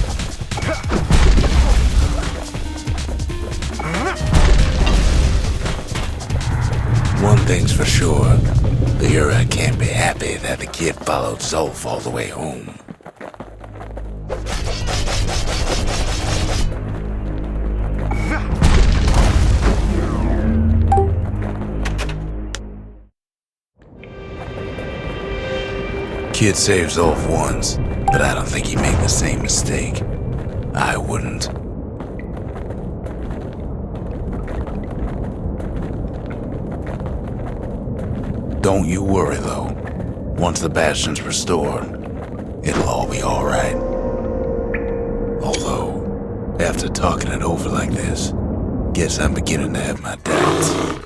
One thing's for sure, the Yura can't be happy that the kid followed Zolf all the way home. Kid saved Zolf once, but I don't think he made the same mistake. I wouldn't. Don't you worry, though. Once the Bastion's restored, it'll all be alright. Although, after talking it over like this, guess I'm beginning to have my doubts.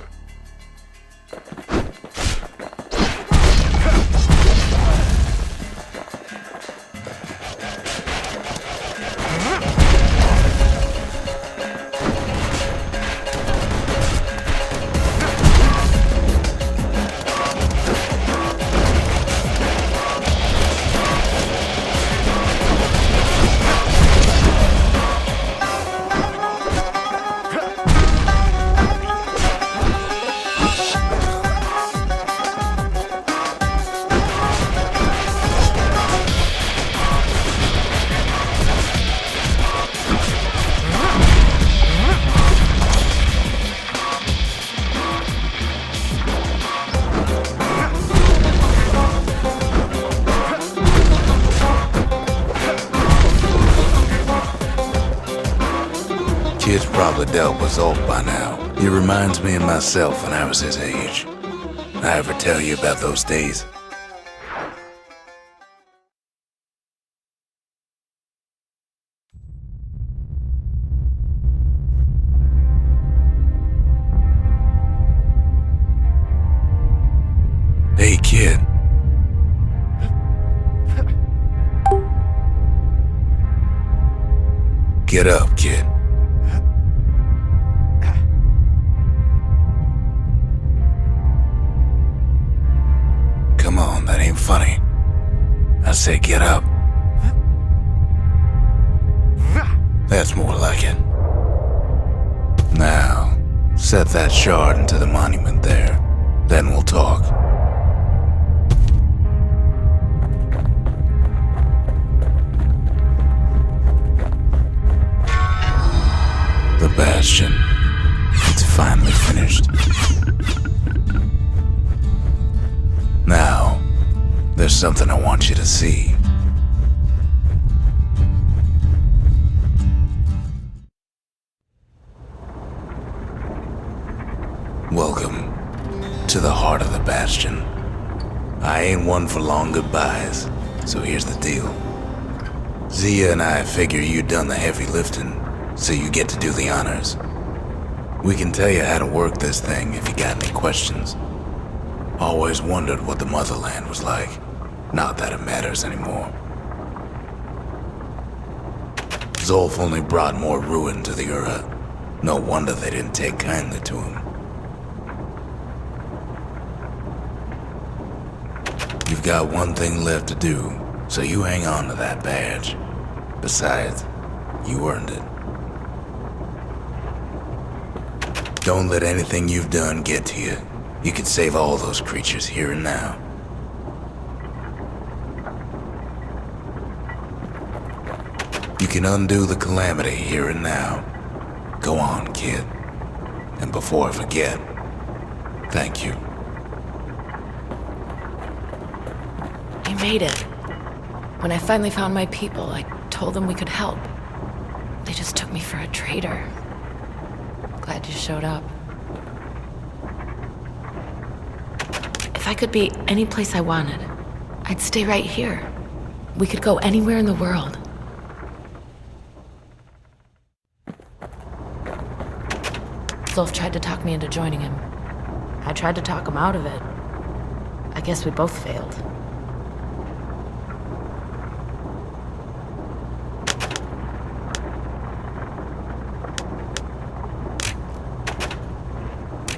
Kid's probably dealt with Zolf by now. He reminds me of myself when I was his age. I ever tell you about those days? Hey, kid. Get up, kid. Come on, that ain't funny. I said get up. That's more like it. Now, set that shard into the monument there. Then we'll talk. The Bastion. It's finally finished. Now, there's something I want you to see. Welcome to the heart of the Bastion. I ain't one for long goodbyes, so here's the deal. Zia and I figure you done the heavy lifting, so you get to do the honors. We can tell you how to work this thing if you got any questions. Always wondered what the motherland was like. Not that it matters anymore. Zolf only brought more ruin to the Ura. No wonder they didn't take kindly to him. You've got one thing left to do, so you hang on to that badge. Besides, you earned it. Don't let anything you've done get to you. You can save all those creatures here and now. You can undo the calamity here and now. Go on, kid. And before I forget, thank you. You made it. When I finally found my people, I told them we could help. They just took me for a traitor. Glad you showed up. If I could be any place I wanted, I'd stay right here. We could go anywhere in the world. Zolf tried to talk me into joining him. I tried to talk him out of it. I guess we both failed.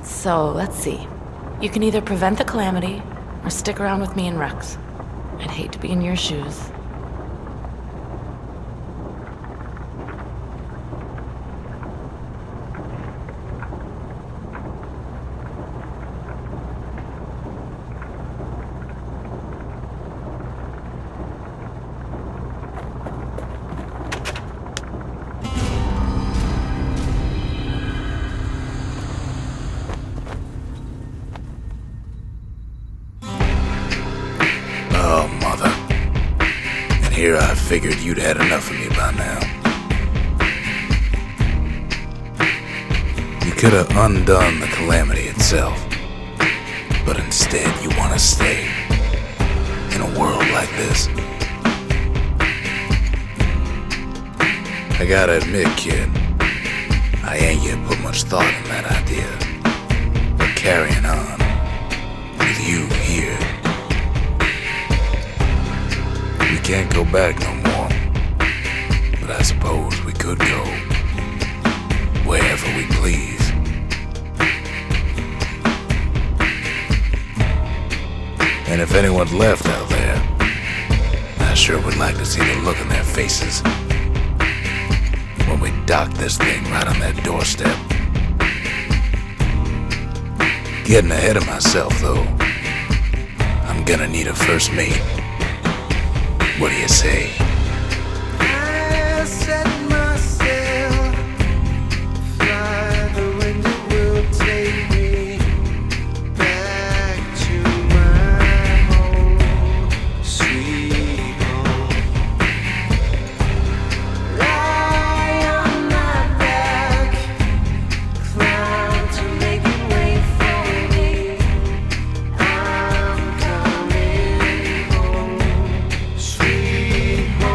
So, let's see. You can either prevent the calamity, or stick around with me and Rex. I'd hate to be in your shoes. here, I figured you'd had enough of me by now. You could have undone the calamity itself, but instead you want to stay in a world like this. I gotta admit, kid, I ain't yet put much thought in that idea. But carrying on with you here, we can't go back no more. But I suppose we could go wherever we please. And if anyone's left out there, I sure would like to see the look in their faces when we dock this thing right on their doorstep. Getting ahead of myself, though. I'm gonna need a first mate. What do you say? I set myself, fly the wind, it will take me back to my home, sweet home. Lie on my back, climb to make it wait for me. I'm coming home, sweet home.